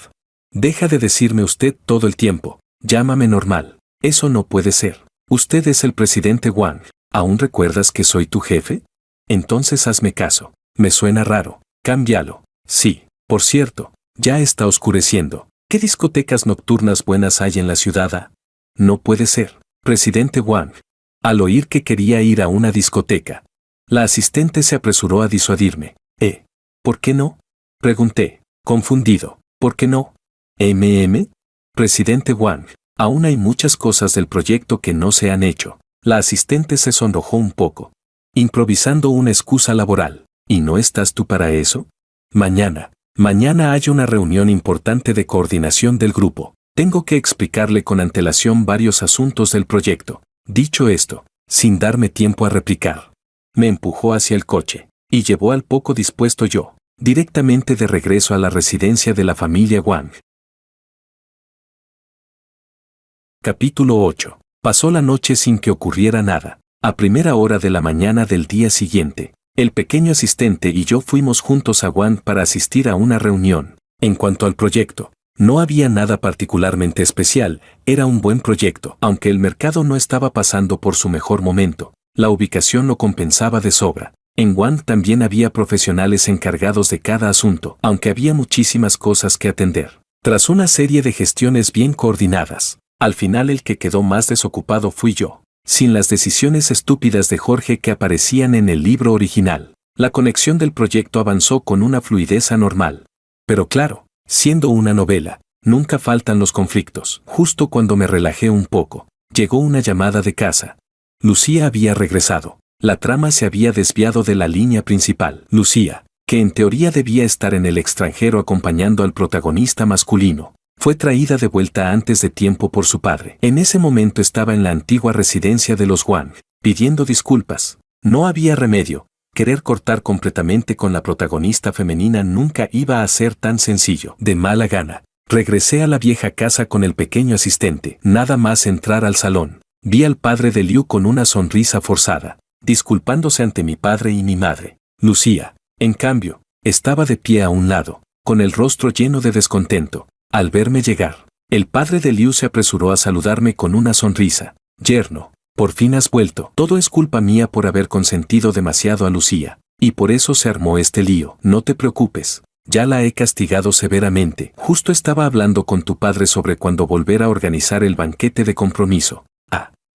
Deja de decirme usted todo el tiempo. Llámame normal. Eso no puede ser. Usted es el presidente Wang. ¿Aún recuerdas que soy tu jefe? Entonces hazme caso. Me suena raro. Cámbialo. Sí. Por cierto, ya está oscureciendo. ¿Qué discotecas nocturnas buenas hay en la ciudad? No puede ser. Presidente Wang. Al oír que quería ir a una discoteca, la asistente se apresuró a disuadirme. ¿Por qué no? Pregunté, confundido. ¿Por qué no? Presidente Wang, aún hay muchas cosas del proyecto que no se han hecho. La asistente se sonrojó un poco, improvisando una excusa laboral. ¿Y no estás tú para eso? Mañana hay una reunión importante de coordinación del grupo. Tengo que explicarle con antelación varios asuntos del proyecto. Dicho esto, sin darme tiempo a replicar, me empujó hacia el coche y llevó al poco dispuesto yo, directamente de regreso a la residencia de la familia Wang. Capítulo 8. Pasó la noche sin que ocurriera nada. A primera hora de la mañana del día siguiente, el pequeño asistente y yo fuimos juntos a Wang para asistir a una reunión. En cuanto al proyecto, no había nada particularmente especial, era un buen proyecto. Aunque el mercado no estaba pasando por su mejor momento, la ubicación lo compensaba de sobra. En Wang también había profesionales encargados de cada asunto, aunque había muchísimas cosas que atender. Tras una serie de gestiones bien coordinadas, al final el que quedó más desocupado fui yo. Sin las decisiones estúpidas de Jorge que aparecían en el libro original, la conexión del proyecto avanzó con una fluidez anormal. Pero claro, siendo una novela, nunca faltan los conflictos. Justo cuando me relajé un poco, llegó una llamada de casa. Lucía había regresado. La trama se había desviado de la línea principal. Lucía, que en teoría debía estar en el extranjero acompañando al protagonista masculino, fue traída de vuelta antes de tiempo por su padre. En ese momento estaba en la antigua residencia de los Wang, pidiendo disculpas. No había remedio. Querer cortar completamente con la protagonista femenina nunca iba a ser tan sencillo. De mala gana, regresé a la vieja casa con el pequeño asistente. Nada más entrar al salón, vi al padre de Liu con una sonrisa forzada, disculpándose ante mi padre y mi madre. Lucía, en cambio, estaba de pie a un lado, con el rostro lleno de descontento. Al verme llegar, el padre de Liu se apresuró a saludarme con una sonrisa. Yerno, por fin has vuelto. Todo es culpa mía por haber consentido demasiado a Lucía, y por eso se armó este lío. No te preocupes, ya la he castigado severamente. Justo estaba hablando con tu padre sobre cuándo volver a organizar el banquete de compromiso.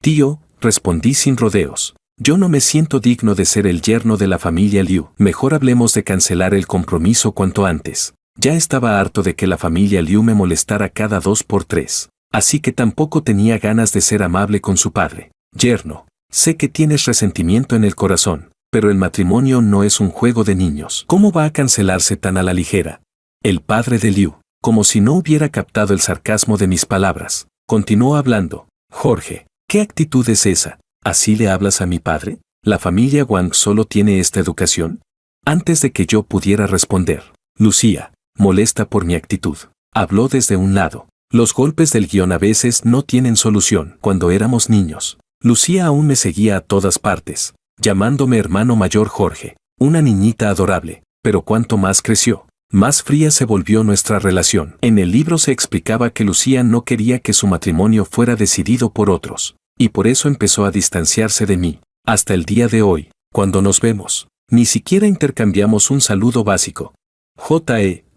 Tío, respondí sin rodeos. Yo no me siento digno de ser el yerno de la familia Liu. Mejor hablemos de cancelar el compromiso cuanto antes. Ya estaba harto de que la familia Liu me molestara cada 2 por 3. Así que tampoco tenía ganas de ser amable con su padre. Yerno, sé que tienes resentimiento en el corazón, pero el matrimonio no es un juego de niños. ¿Cómo va a cancelarse tan a la ligera? El padre de Liu, como si no hubiera captado el sarcasmo de mis palabras, continuó hablando. Jorge, ¿qué actitud es esa? ¿Así le hablas a mi padre? ¿La familia Wang solo tiene esta educación? Antes de que yo pudiera responder, Lucía, molesta por mi actitud, habló desde un lado. Los golpes del guión a veces no tienen solución. Cuando éramos niños, Lucía aún me seguía a todas partes, llamándome hermano mayor Jorge, una niñita adorable, pero cuanto más creció, más fría se volvió nuestra relación. En el libro se explicaba que Lucía no quería que su matrimonio fuera decidido por otros, y por eso empezó a distanciarse de mí. Hasta el día de hoy, cuando nos vemos, ni siquiera intercambiamos un saludo básico.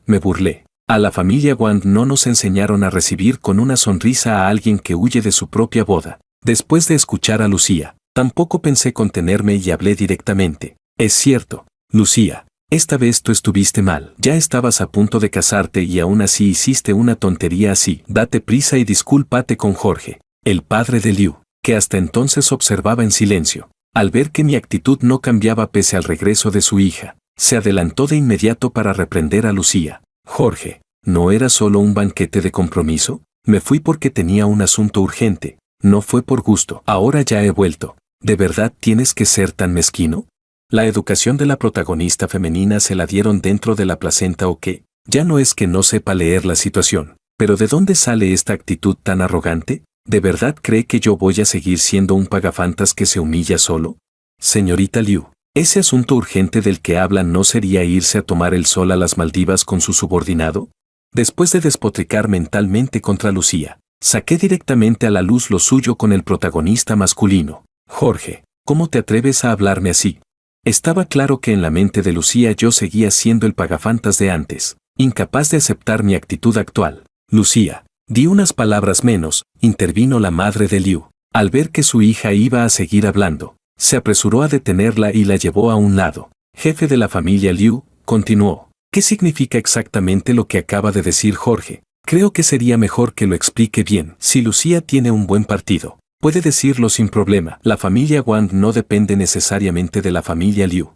Me burlé. A la familia Wang no nos enseñaron a recibir con una sonrisa a alguien que huye de su propia boda. Después de escuchar a Lucía, tampoco pensé contenerme y hablé directamente. Es cierto, Lucía, esta vez tú estuviste mal. Ya estabas a punto de casarte y aún así hiciste una tontería así. Date prisa y discúlpate con Jorge, el padre de Liu, que hasta entonces observaba en silencio. Al ver que mi actitud no cambiaba pese al regreso de su hija, se adelantó de inmediato para reprender a Lucía. Jorge, ¿no era solo un banquete de compromiso? Me fui porque tenía un asunto urgente, no fue por gusto. Ahora ya he vuelto. ¿De verdad tienes que ser tan mezquino? La educación de la protagonista femenina se la dieron dentro de la placenta o qué. Ya no es que no sepa leer la situación, pero ¿de dónde sale esta actitud tan arrogante? ¿De verdad cree que yo voy a seguir siendo un pagafantas que se humilla solo? Señorita Liu, ¿ese asunto urgente del que hablan no sería irse a tomar el sol a las Maldivas con su subordinado? Después de despotricar mentalmente contra Lucía, saqué directamente a la luz lo suyo con el protagonista masculino. Jorge, ¿cómo te atreves a hablarme así? Estaba claro que en la mente de Lucía yo seguía siendo el pagafantas de antes, incapaz de aceptar mi actitud actual. Lucía, di unas palabras menos, intervino la madre de Liu. Al ver que su hija iba a seguir hablando, se apresuró a detenerla y la llevó a un lado. Jefe de la familia Liu, continuó. ¿Qué significa exactamente lo que acaba de decir Jorge? Creo que sería mejor que lo explique bien. Si Lucía tiene un buen partido, puede decirlo sin problema. La familia Wang no depende necesariamente de la familia Liu.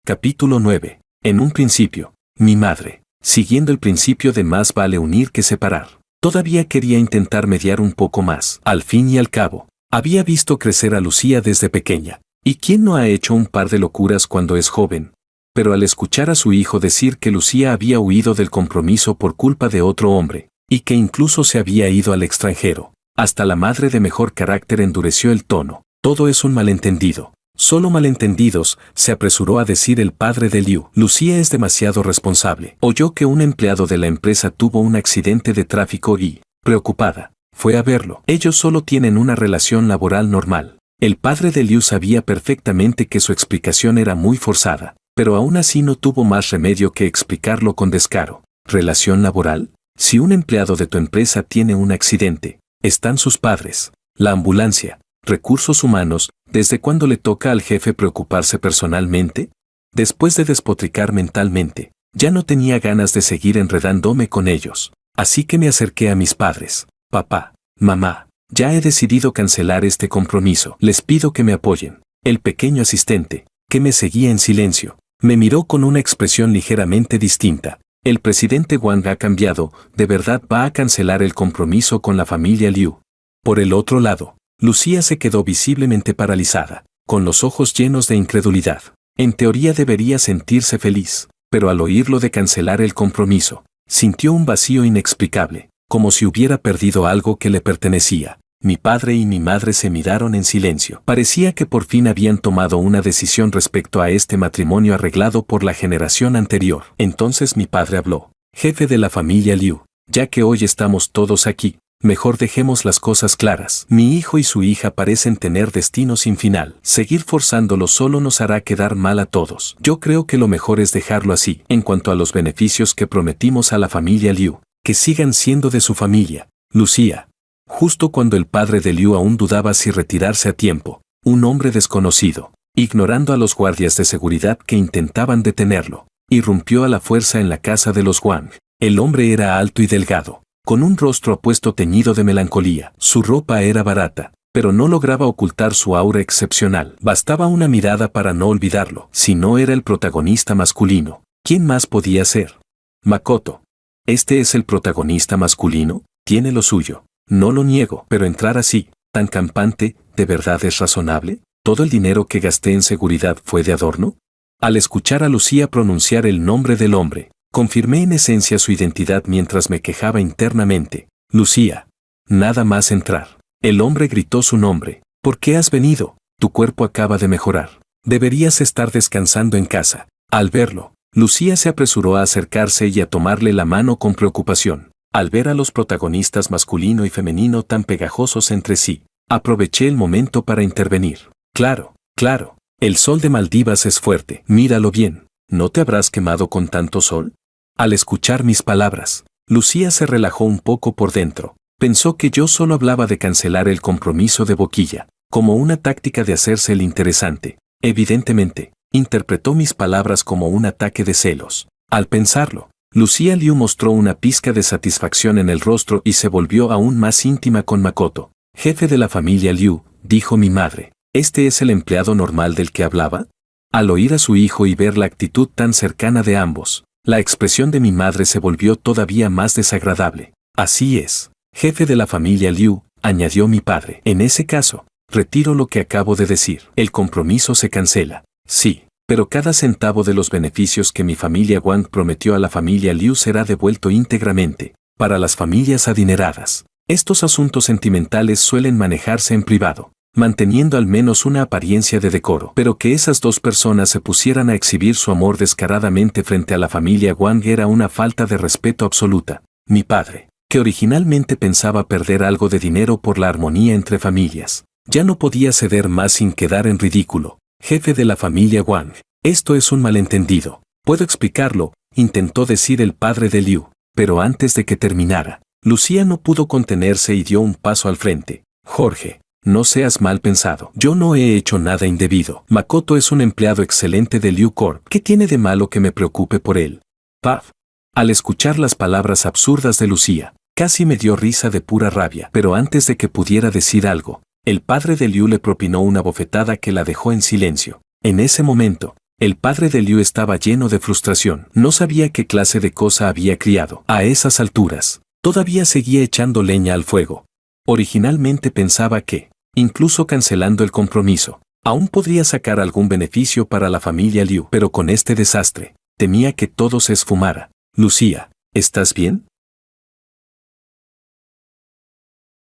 Capítulo 9. En un principio, mi madre, siguiendo el principio de más vale unir que separar, todavía quería intentar mediar un poco más. Al fin y al cabo, había visto crecer a Lucía desde pequeña. ¿Y quién no ha hecho un par de locuras cuando es joven? Pero al escuchar a su hijo decir que Lucía había huido del compromiso por culpa de otro hombre, y que incluso se había ido al extranjero, hasta la madre de mejor carácter endureció el tono. Todo es un malentendido. Solo malentendidos, se apresuró a decir el padre de Liu. Lucía es demasiado responsable. Oyó que un empleado de la empresa tuvo un accidente de tráfico y, preocupada, fue a verlo. Ellos solo tienen una relación laboral normal. El padre de Liu sabía perfectamente que su explicación era muy forzada, pero aún así no tuvo más remedio que explicarlo con descaro. ¿Relación laboral? Si un empleado de tu empresa tiene un accidente, están sus padres, la ambulancia, recursos humanos. ¿Desde cuándo le toca al jefe preocuparse personalmente? Después de despotricar mentalmente, ya no tenía ganas de seguir enredándome con ellos. Así que me acerqué a mis padres. Papá, mamá, ya he decidido cancelar este compromiso. Les pido que me apoyen. El pequeño asistente, que me seguía en silencio, me miró con una expresión ligeramente distinta. El presidente Wang ha cambiado, ¿de verdad va a cancelar el compromiso con la familia Liu? Por el otro lado, Lucía se quedó visiblemente paralizada, con los ojos llenos de incredulidad. En teoría debería sentirse feliz, pero al oírlo de cancelar el compromiso, sintió un vacío inexplicable, como si hubiera perdido algo que le pertenecía. Mi padre y mi madre se miraron en silencio. Parecía que por fin habían tomado una decisión respecto a este matrimonio arreglado por la generación anterior. Entonces mi padre habló. Jefe de la familia Liu, ya que hoy estamos todos aquí, mejor dejemos las cosas claras. Mi hijo y su hija parecen tener destino sin final. Seguir forzándolo solo nos hará quedar mal a todos. Yo creo que lo mejor es dejarlo así. En cuanto a los beneficios que prometimos a la familia Liu, que sigan siendo de su familia. Lucía. Justo cuando el padre de Liu aún dudaba si retirarse a tiempo, un hombre desconocido, ignorando a los guardias de seguridad que intentaban detenerlo, irrumpió a la fuerza en la casa de los Wang. El hombre era alto y delgado, con un rostro apuesto teñido de melancolía. Su ropa era barata, pero no lograba ocultar su aura excepcional. Bastaba una mirada para no olvidarlo. Si no era el protagonista masculino, ¿quién más podía ser? Makoto. ¿Este es el protagonista masculino? Tiene lo suyo. No lo niego, pero entrar así, tan campante, ¿de verdad es razonable? ¿Todo el dinero que gasté en seguridad fue de adorno? Al escuchar a Lucía pronunciar el nombre del hombre, confirmé en esencia su identidad mientras me quejaba internamente. Lucía. Nada más entrar. El hombre gritó su nombre. ¿Por qué has venido? Tu cuerpo acaba de mejorar. Deberías estar descansando en casa. Al verlo, Lucía se apresuró a acercarse y a tomarle la mano con preocupación. Al ver a los protagonistas masculino y femenino tan pegajosos entre sí, aproveché el momento para intervenir. Claro, claro, el sol de Maldivas es fuerte. Míralo bien. ¿No te habrás quemado con tanto sol? Al escuchar mis palabras, Lucía se relajó un poco por dentro. Pensó que yo solo hablaba de cancelar el compromiso de boquilla, como una táctica de hacerse el interesante. Evidentemente, interpretó mis palabras como un ataque de celos. Al pensarlo, Lucía Liu mostró una pizca de satisfacción en el rostro y se volvió aún más íntima con Makoto. Jefe de la familia Liu, dijo mi madre, ¿este es el empleado normal del que hablaba? Al oír a su hijo y ver la actitud tan cercana de ambos, la expresión de mi madre se volvió todavía más desagradable. Así es, jefe de la familia Liu, añadió mi padre. En ese caso, retiro lo que acabo de decir. El compromiso se cancela. Sí, pero cada centavo de los beneficios que mi familia Wang prometió a la familia Liu será devuelto íntegramente. Para las familias adineradas, estos asuntos sentimentales suelen manejarse en privado, manteniendo al menos una apariencia de decoro. Pero que esas dos personas se pusieran a exhibir su amor descaradamente frente a la familia Wang era una falta de respeto absoluta. Mi padre, que originalmente pensaba perder algo de dinero por la armonía entre familias, ya no podía ceder más sin quedar en ridículo. Jefe de la familia Wang, esto es un malentendido. ¿Puedo explicarlo?, intentó decir el padre de Liu, pero antes de que terminara, Lucía no pudo contenerse y dio un paso al frente. Jorge, no seas mal pensado. Yo no he hecho nada indebido. Makoto es un empleado excelente de Liu Corp. ¿Qué tiene de malo que me preocupe por él? Paf. Al escuchar las palabras absurdas de Lucía, casi me dio risa de pura rabia. Pero antes de que pudiera decir algo, el padre de Liu le propinó una bofetada que la dejó en silencio. En ese momento, el padre de Liu estaba lleno de frustración. No sabía qué clase de cosa había criado. A esas alturas, todavía seguía echando leña al fuego. Originalmente pensaba que, incluso cancelando el compromiso, aún podría sacar algún beneficio para la familia Liu. Pero con este desastre, temía que todo se esfumara. Lucía, ¿estás bien?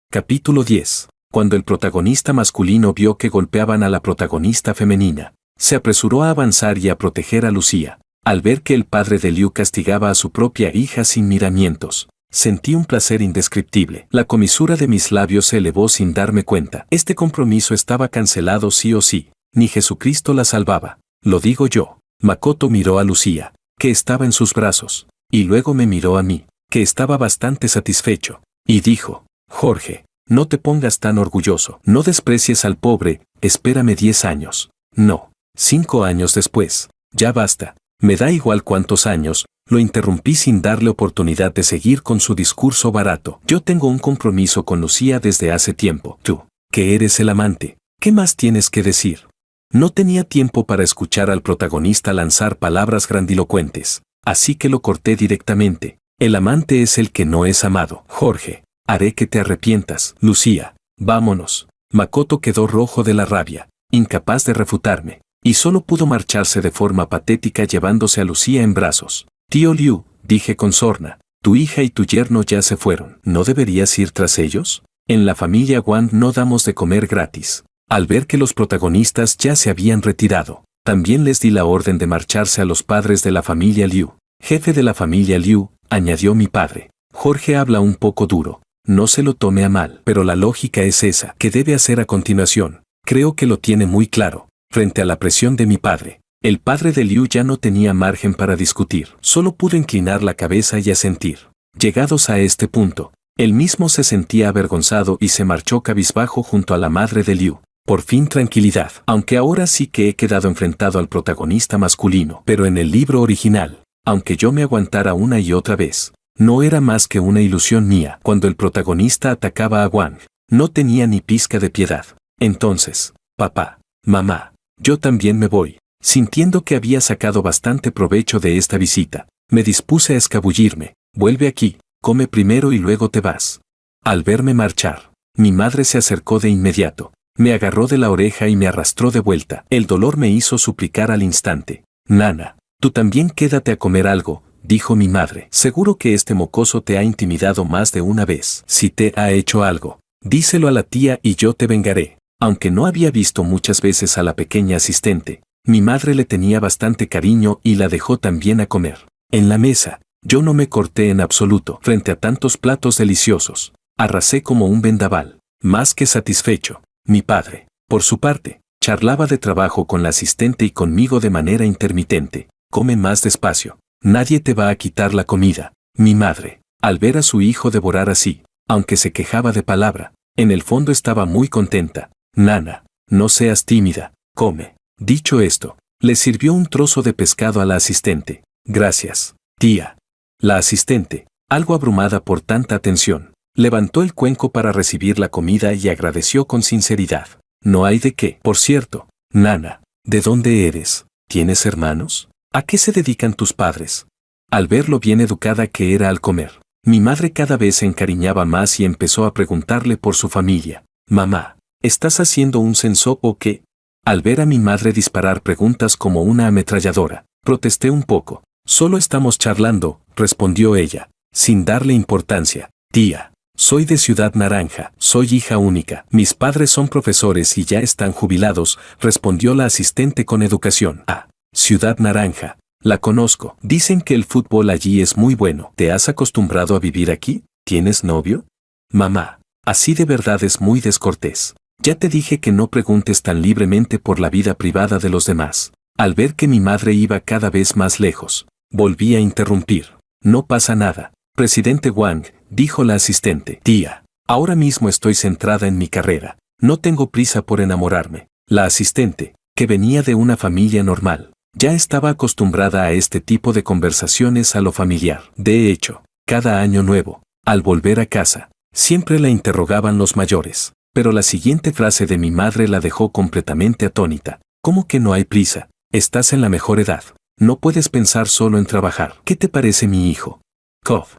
Capítulo 10. Cuando el protagonista masculino vio que golpeaban a la protagonista femenina, se apresuró a avanzar y a proteger a Lucía. Al ver que el padre de Liu castigaba a su propia hija sin miramientos, sentí un placer indescriptible. La comisura de mis labios se elevó sin darme cuenta. Este compromiso estaba cancelado sí o sí. Ni Jesucristo la salvaba. Lo digo yo. Makoto miró a Lucía, que estaba en sus brazos, y luego me miró a mí, que estaba bastante satisfecho, y dijo, Jorge, no te pongas tan orgulloso. No desprecies al pobre, espérame 10 años. No, 5 años después. Ya basta. Me da igual cuántos años. Lo interrumpí sin darle oportunidad de seguir con su discurso barato. Yo tengo un compromiso con Lucía desde hace tiempo. Tú, que eres el amante, ¿qué más tienes que decir? No tenía tiempo para escuchar al protagonista lanzar palabras grandilocuentes, así que lo corté directamente. El amante es el que no es amado. Jorge, haré que te arrepientas. Lucía, vámonos. Makoto quedó rojo de la rabia, incapaz de refutarme, y solo pudo marcharse de forma patética llevándose a Lucía en brazos. Tío Liu, dije con sorna, tu hija y tu yerno ya se fueron. ¿No deberías ir tras ellos? En la familia Wang no damos de comer gratis. Al ver que los protagonistas ya se habían retirado, también les di la orden de marcharse a los padres de la familia Liu. Jefe de la familia Liu, añadió mi padre. Jorge habla un poco duro. No se lo tome a mal, pero la lógica es esa. ¿Qué debe hacer a continuación? Creo que lo tiene muy claro. Frente a la presión de mi padre, el padre de Liu ya no tenía margen para discutir. Solo pudo inclinar la cabeza y asentir. Llegados a este punto, él mismo se sentía avergonzado y se marchó cabizbajo junto a la madre de Liu. Por fin tranquilidad. Aunque ahora sí que he quedado enfrentado al protagonista masculino. Pero en el libro original, aunque yo me aguantara una y otra vez, no era más que una ilusión mía. Cuando el protagonista atacaba a Wang, no tenía ni pizca de piedad. Entonces, papá, mamá, yo también me voy. Sintiendo que había sacado bastante provecho de esta visita, me dispuse a escabullirme. Vuelve aquí, come primero y luego te vas. Al verme marchar, mi madre se acercó de inmediato, me agarró de la oreja y me arrastró de vuelta. El dolor me hizo suplicar al instante. Nana, tú también quédate a comer algo, dijo mi madre. Seguro que este mocoso te ha intimidado más de una vez. Si te ha hecho algo, díselo a la tía y yo te vengaré. Aunque no había visto muchas veces a la pequeña asistente, mi madre le tenía bastante cariño y la dejó también a comer. En la mesa, yo no me corté en absoluto frente a tantos platos deliciosos. Arrasé como un vendaval, más que satisfecho. Mi padre, por su parte, charlaba de trabajo con la asistente y conmigo de manera intermitente. Come más despacio. Nadie te va a quitar la comida. Mi madre, al ver a su hijo devorar así, aunque se quejaba de palabra, en el fondo estaba muy contenta. Nana, no seas tímida, come. Dicho esto, le sirvió un trozo de pescado a la asistente. Gracias, tía. La asistente, algo abrumada por tanta atención, levantó el cuenco para recibir la comida y agradeció con sinceridad. No hay de qué. Por cierto, Nana, ¿de dónde eres? ¿Tienes hermanos? ¿A qué se dedican tus padres? Al ver lo bien educada que era al comer, mi madre cada vez se encariñaba más y empezó a preguntarle por su familia. Mamá, ¿estás haciendo un censo o qué? Al ver a mi madre disparar preguntas como una ametralladora, protesté un poco. Solo estamos charlando, respondió ella, sin darle importancia. Tía, soy de Ciudad Naranja, soy hija única. Mis padres son profesores y ya están jubilados, respondió la asistente con educación. Ah, Ciudad Naranja, la conozco. Dicen que el fútbol allí es muy bueno. ¿Te has acostumbrado a vivir aquí? ¿Tienes novio? Mamá, así de verdad es muy descortés. Ya te dije que no preguntes tan libremente por la vida privada de los demás. Al ver que mi madre iba cada vez más lejos, volví a interrumpir. No pasa nada. Presidente Wang, dijo la asistente. Tía, ahora mismo estoy centrada en mi carrera. No tengo prisa por enamorarme. La asistente, que venía de una familia normal, ya estaba acostumbrada a este tipo de conversaciones a lo familiar. De hecho, cada año nuevo, al volver a casa, siempre la interrogaban los mayores. Pero la siguiente frase de mi madre la dejó completamente atónita. ¿Cómo que no hay prisa? Estás en la mejor edad. No puedes pensar solo en trabajar. ¿Qué te parece mi hijo? Cof.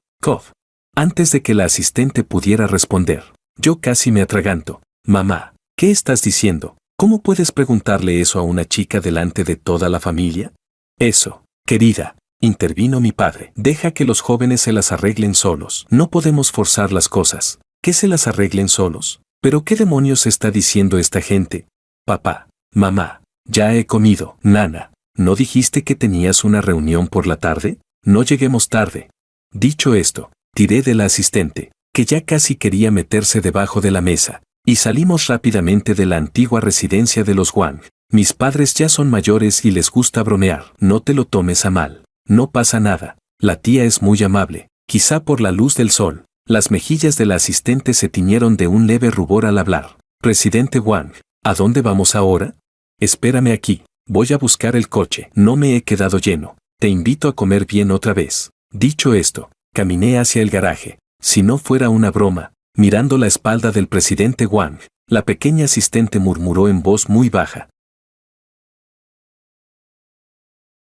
Antes de que la asistente pudiera responder, yo casi me atraganto. Mamá, ¿qué estás diciendo? ¿Cómo puedes preguntarle eso a una chica delante de toda la familia? Eso, querida, intervino mi padre. Deja que los jóvenes se las arreglen solos. No podemos forzar las cosas. ¿Que se las arreglen solos? ¿Pero qué demonios está diciendo esta gente? Papá, mamá, ya he comido. Nana, ¿no dijiste que tenías una reunión por la tarde? No lleguemos tarde. Dicho esto, tiré de la asistente, que ya casi quería meterse debajo de la mesa, y salimos rápidamente de la antigua residencia de los Wang. Mis padres ya son mayores y les gusta bromear. No te lo tomes a mal. No pasa nada. La tía es muy amable. Quizá por la luz del sol. Las mejillas de la asistente se tiñeron de un leve rubor al hablar. Presidente Wang, ¿a dónde vamos ahora? Espérame aquí. Voy a buscar el coche. No me he quedado lleno. Te invito a comer bien otra vez. Dicho esto, caminé hacia el garaje. Si no fuera una broma, mirando la espalda del presidente Wang, la pequeña asistente murmuró en voz muy baja.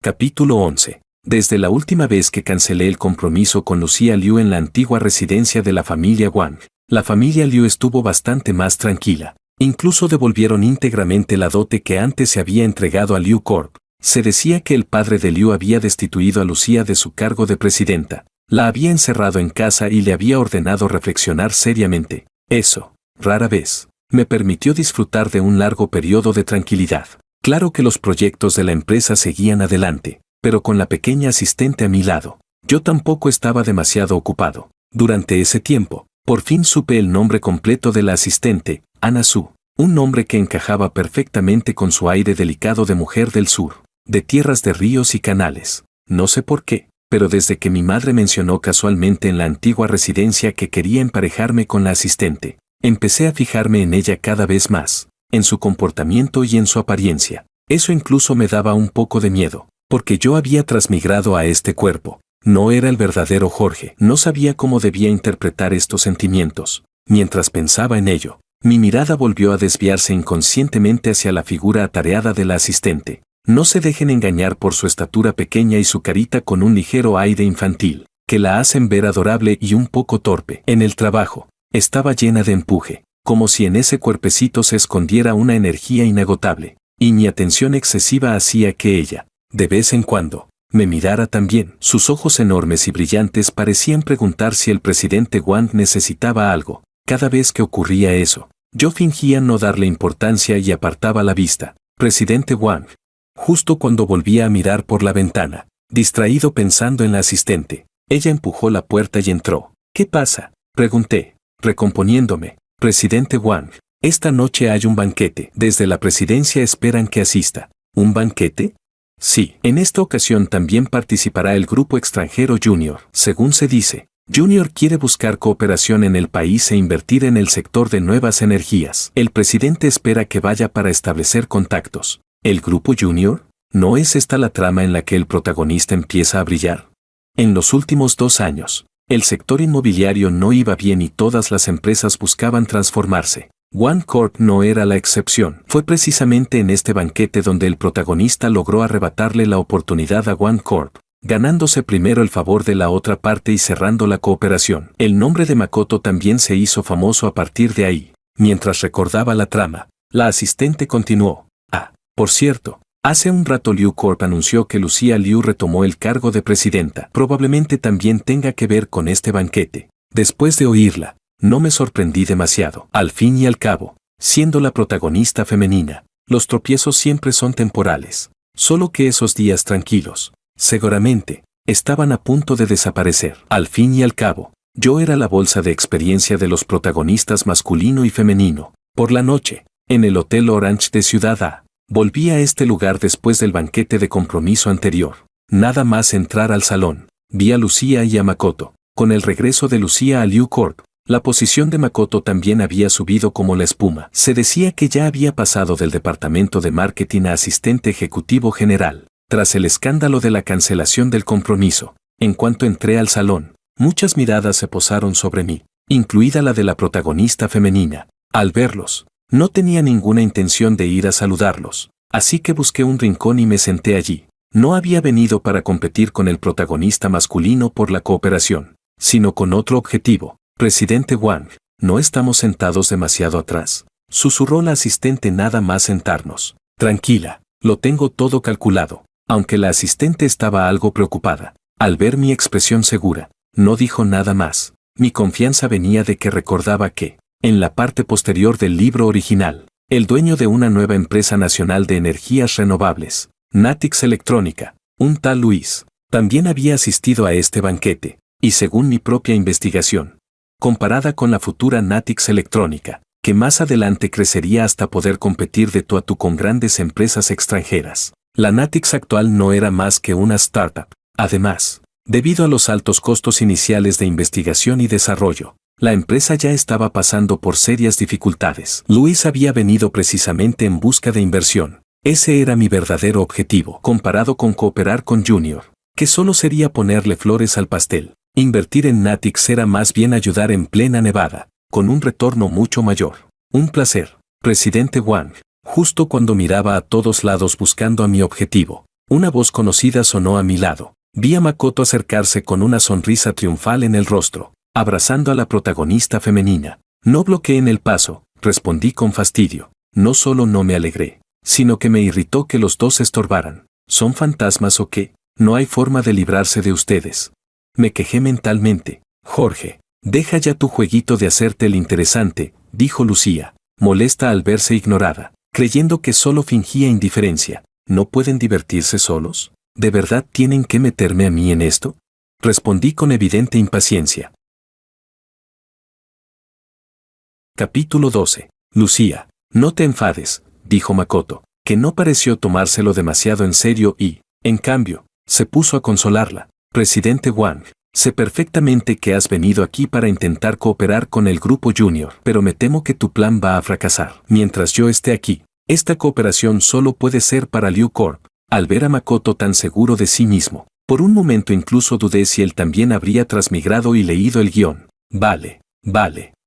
Capítulo 11. Desde la última vez que cancelé el compromiso con Lucía Liu en la antigua residencia de la familia Wang, la familia Liu estuvo bastante más tranquila. Incluso devolvieron íntegramente la dote que antes se había entregado a Liu Corp. Se decía que el padre de Liu había destituido a Lucía de su cargo de presidenta, la había encerrado en casa y le había ordenado reflexionar seriamente. Eso, rara vez, me permitió disfrutar de un largo periodo de tranquilidad. Claro que los proyectos de la empresa seguían adelante, pero con la pequeña asistente a mi lado, yo tampoco estaba demasiado ocupado. Durante ese tiempo, por fin supe el nombre completo de la asistente, Ana Su, un nombre que encajaba perfectamente con su aire delicado de mujer del sur, de tierras de ríos y canales. No sé por qué, pero desde que mi madre mencionó casualmente en la antigua residencia que quería emparejarme con la asistente, empecé a fijarme en ella cada vez más, en su comportamiento y en su apariencia. Eso incluso me daba un poco de miedo, porque yo había transmigrado a este cuerpo. No era el verdadero Jorge. No sabía cómo debía interpretar estos sentimientos. Mientras pensaba en ello, mi mirada volvió a desviarse inconscientemente hacia la figura atareada de la asistente. No se dejen engañar por su estatura pequeña y su carita con un ligero aire infantil, que la hacen ver adorable y un poco torpe. En el trabajo, estaba llena de empuje, como si en ese cuerpecito se escondiera una energía inagotable, y mi atención excesiva hacía que ella, de vez en cuando, me mirara también. Sus ojos enormes y brillantes parecían preguntar si el presidente Wang necesitaba algo. Cada vez que ocurría eso, yo fingía no darle importancia y apartaba la vista. Presidente Wang. Justo cuando volvía a mirar por la ventana, distraído pensando en la asistente, ella empujó la puerta y entró. ¿Qué pasa?, pregunté, recomponiéndome. Presidente Wang, esta noche hay un banquete. Desde la presidencia esperan que asista. ¿Un banquete? Sí, en esta ocasión también participará el grupo extranjero Junior. Según se dice, Junior quiere buscar cooperación en el país e invertir en el sector de nuevas energías. El presidente espera que vaya para establecer contactos. ¿El grupo Junior? ¿No es esta la trama en la que el protagonista empieza a brillar? En los últimos 2 años, el sector inmobiliario no iba bien y todas las empresas buscaban transformarse. One Corp no era la excepción. Fue precisamente en este banquete donde el protagonista logró arrebatarle la oportunidad a One Corp, ganándose primero el favor de la otra parte y cerrando la cooperación. El nombre de Makoto también se hizo famoso a partir de ahí. Mientras recordaba la trama, la asistente continuó. Por cierto, hace un rato Liu Corp anunció que Lucia Liu retomó el cargo de presidenta. Probablemente también tenga que ver con este banquete. Después de oírla, no me sorprendí demasiado. Al fin y al cabo, siendo la protagonista femenina, los tropiezos siempre son temporales. Solo que esos días tranquilos, seguramente, estaban a punto de desaparecer. Al fin y al cabo, yo era la bolsa de experiencia de los protagonistas masculino y femenino. Por la noche, en el Hotel Orange de Ciudad A, volví a este lugar después del banquete de compromiso anterior. Nada más entrar al salón, vi a Lucia y a Makoto. Con el regreso de Lucia a Liu Corp, la posición de Makoto también había subido como la espuma. Se decía que ya había pasado del departamento de marketing a asistente ejecutivo general, tras el escándalo de la cancelación del compromiso. En cuanto entré al salón, muchas miradas se posaron sobre mí, incluida la de la protagonista femenina. Al verlos, no tenía ninguna intención de ir a saludarlos, así que busqué un rincón y me senté allí. No había venido para competir con el protagonista masculino por la cooperación, sino con otro objetivo. Presidente Wang, ¿no estamos sentados demasiado atrás?, susurró la asistente nada más sentarnos. Tranquila, lo tengo todo calculado. Aunque la asistente estaba algo preocupada, al ver mi expresión segura, no dijo nada más. Mi confianza venía de que recordaba que, en la parte posterior del libro original, el dueño de una nueva empresa nacional de energías renovables, Natix Electrónica, un tal Luis, también había asistido a este banquete, y según mi propia investigación, comparada con la futura Natix Electrónica, que más adelante crecería hasta poder competir de tú a tú con grandes empresas extranjeras, la Natix actual no era más que una startup. Además, debido a los altos costos iniciales de investigación y desarrollo, la empresa ya estaba pasando por serias dificultades. Luis había venido precisamente en busca de inversión. Ese era mi verdadero objetivo, comparado con cooperar con Junior, que solo sería ponerle flores al pastel. Invertir en Natix era más bien ayudar en plena Nevada, con un retorno mucho mayor. Un placer, presidente Wang. Justo cuando miraba a todos lados buscando a mi objetivo, una voz conocida sonó a mi lado. Vi a Makoto acercarse con una sonrisa triunfal en el rostro, abrazando a la protagonista femenina. No bloqueé el paso, respondí con fastidio. No solo no me alegré, sino que me irritó que los dos estorbaran. ¿Son fantasmas o qué? No hay forma de librarse de ustedes. Me quejé mentalmente. Jorge, deja ya tu jueguito de hacerte el interesante, dijo Lucia, molesta al verse ignorada, creyendo que solo fingía indiferencia. ¿No pueden divertirse solos? ¿De verdad tienen que meterme a mí en esto? Respondí con evidente impaciencia. Capítulo 12. Lucia, no te enfades, dijo Makoto, que no pareció tomárselo demasiado en serio y, en cambio, se puso a consolarla. Presidente Wang, sé perfectamente que has venido aquí para intentar cooperar con el grupo Junior, pero me temo que tu plan va a fracasar. Mientras yo esté aquí, esta cooperación solo puede ser para Liu Corp. Al ver a Makoto tan seguro de sí mismo, por un momento incluso dudé si él también habría transmigrado y leído el guión. Vale,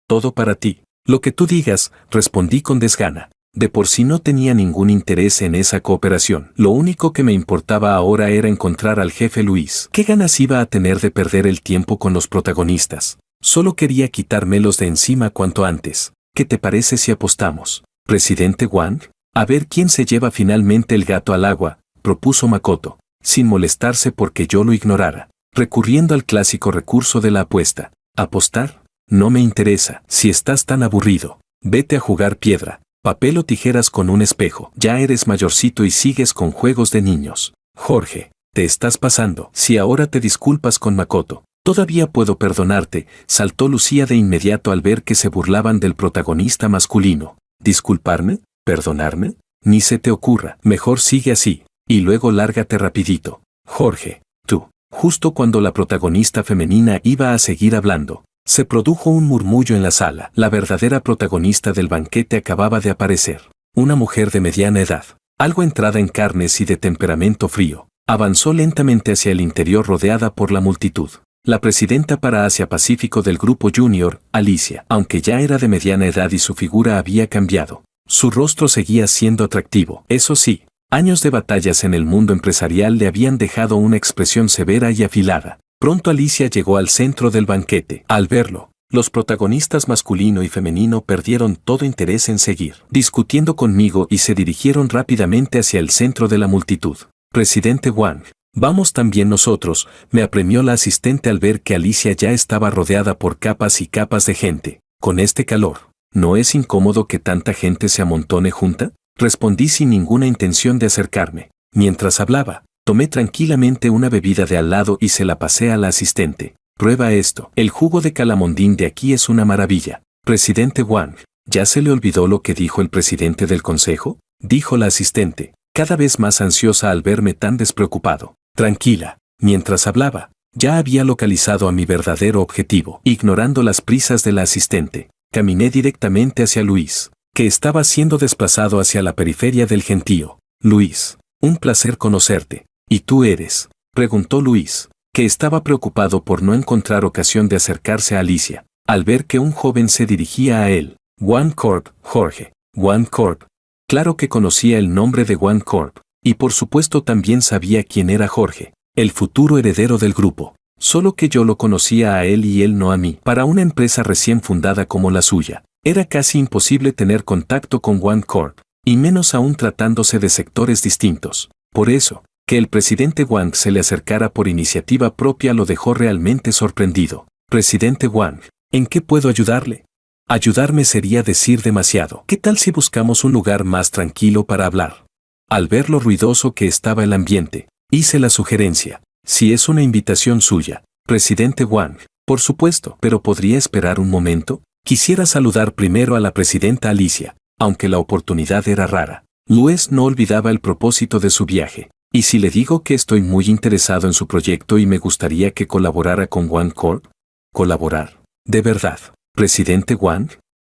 todo para ti. Lo que tú digas, respondí con desgana. De por sí no tenía ningún interés en esa cooperación. Lo único que me importaba ahora era encontrar al jefe Luis. ¿Qué ganas iba a tener de perder el tiempo con los protagonistas? Solo quería quitármelos de encima cuanto antes. ¿Qué te parece si apostamos, presidente Wang? A ver quién se lleva finalmente el gato al agua, propuso Makoto, sin molestarse porque yo lo ignorara, recurriendo al clásico recurso de la apuesta. ¿Apostar? No me interesa. Si estás tan aburrido, vete a jugar piedra, papel o tijeras con un espejo. Ya eres mayorcito y sigues con juegos de niños. Jorge, te estás pasando. Si ahora te disculpas con Makoto, todavía puedo perdonarte, saltó Lucía de inmediato al ver que se burlaban del protagonista masculino. ¿Disculparme? ¿Perdonarme? Ni se te ocurra. Mejor sigue así, y luego lárgate rapidito. Jorge, tú. Justo cuando la protagonista femenina iba a seguir hablando, se produjo un murmullo en la sala. La verdadera protagonista del banquete acababa de aparecer. Una mujer de mediana edad, algo entrada en carnes y de temperamento frío, avanzó lentamente hacia el interior rodeada por la multitud. La presidenta para Asia-Pacífico del Grupo Junior, Alicia, aunque ya era de mediana edad y su figura había cambiado, su rostro seguía siendo atractivo. Eso sí, años de batallas en el mundo empresarial le habían dejado una expresión severa y afilada. Pronto Alicia llegó al centro del banquete. Al verlo, los protagonistas masculino y femenino perdieron todo interés en seguir discutiendo conmigo y se dirigieron rápidamente hacia el centro de la multitud. Presidente Wang, vamos también nosotros, me apremió la asistente al ver que Alicia ya estaba rodeada por capas y capas de gente. Con este calor, ¿no es incómodo que tanta gente se amontone junta? Respondí sin ninguna intención de acercarme. Mientras hablaba, tomé tranquilamente una bebida de al lado y se la pasé a la asistente. Prueba esto. El jugo de calamondín de aquí es una maravilla. Presidente Wang, ¿ya se le olvidó lo que dijo el presidente del consejo? Dijo la asistente, cada vez más ansiosa al verme tan despreocupado. Tranquila. Mientras hablaba, ya había localizado a mi verdadero objetivo. Ignorando las prisas de la asistente, caminé directamente hacia Luis, que estaba siendo desplazado hacia la periferia del gentío. Luis, un placer conocerte. ¿Y tú eres? Preguntó Luis, que estaba preocupado por no encontrar ocasión de acercarse a Alicia, al ver que un joven se dirigía a él. One Corp, Jorge. One Corp. Claro que conocía el nombre de One Corp, y por supuesto también sabía quién era Jorge, el futuro heredero del grupo. Solo que yo lo conocía a él y él no a mí. Para una empresa recién fundada como la suya, era casi imposible tener contacto con One Corp, y menos aún tratándose de sectores distintos. Por eso, que el presidente Wang se le acercara por iniciativa propia lo dejó realmente sorprendido. Presidente Wang, ¿en qué puedo ayudarle? Ayudarme sería decir demasiado. ¿Qué tal si buscamos un lugar más tranquilo para hablar? Al ver lo ruidoso que estaba el ambiente, hice la sugerencia. Si es una invitación suya, presidente Wang, por supuesto, pero ¿podría esperar un momento? Quisiera saludar primero a la presidenta Alicia, aunque la oportunidad era rara. Luis no olvidaba el propósito de su viaje. ¿Y si le digo que estoy muy interesado en su proyecto y me gustaría que colaborara con One Corp? ¿Colaborar? ¿De verdad, presidente Wang?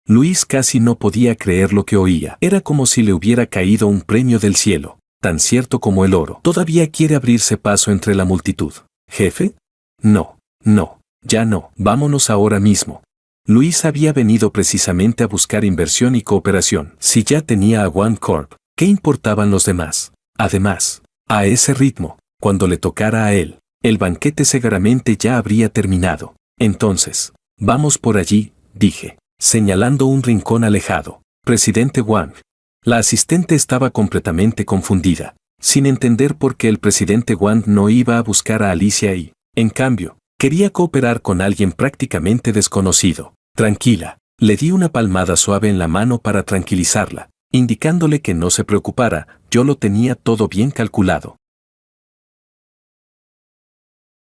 Luis casi no podía creer lo que oía. Era como si le hubiera caído un premio del cielo, tan cierto como el oro. ¿Todavía quiere abrirse paso entre la multitud? ¿Jefe? No, ya no. Vámonos ahora mismo. Luis había venido precisamente a buscar inversión y cooperación. Si ya tenía a One Corp, ¿qué importaban los demás? Además, a ese ritmo, cuando le tocara a él, el banquete seguramente ya habría terminado. Entonces, vamos por allí, dije, señalando un rincón alejado. Presidente Wang. La asistente estaba completamente confundida, sin entender por qué el presidente Wang no iba a buscar a Alicia y, en cambio, quería cooperar con alguien prácticamente desconocido. Tranquila, le di una palmada suave en la mano para tranquilizarla, indicándole que no se preocupara, yo lo tenía todo bien calculado.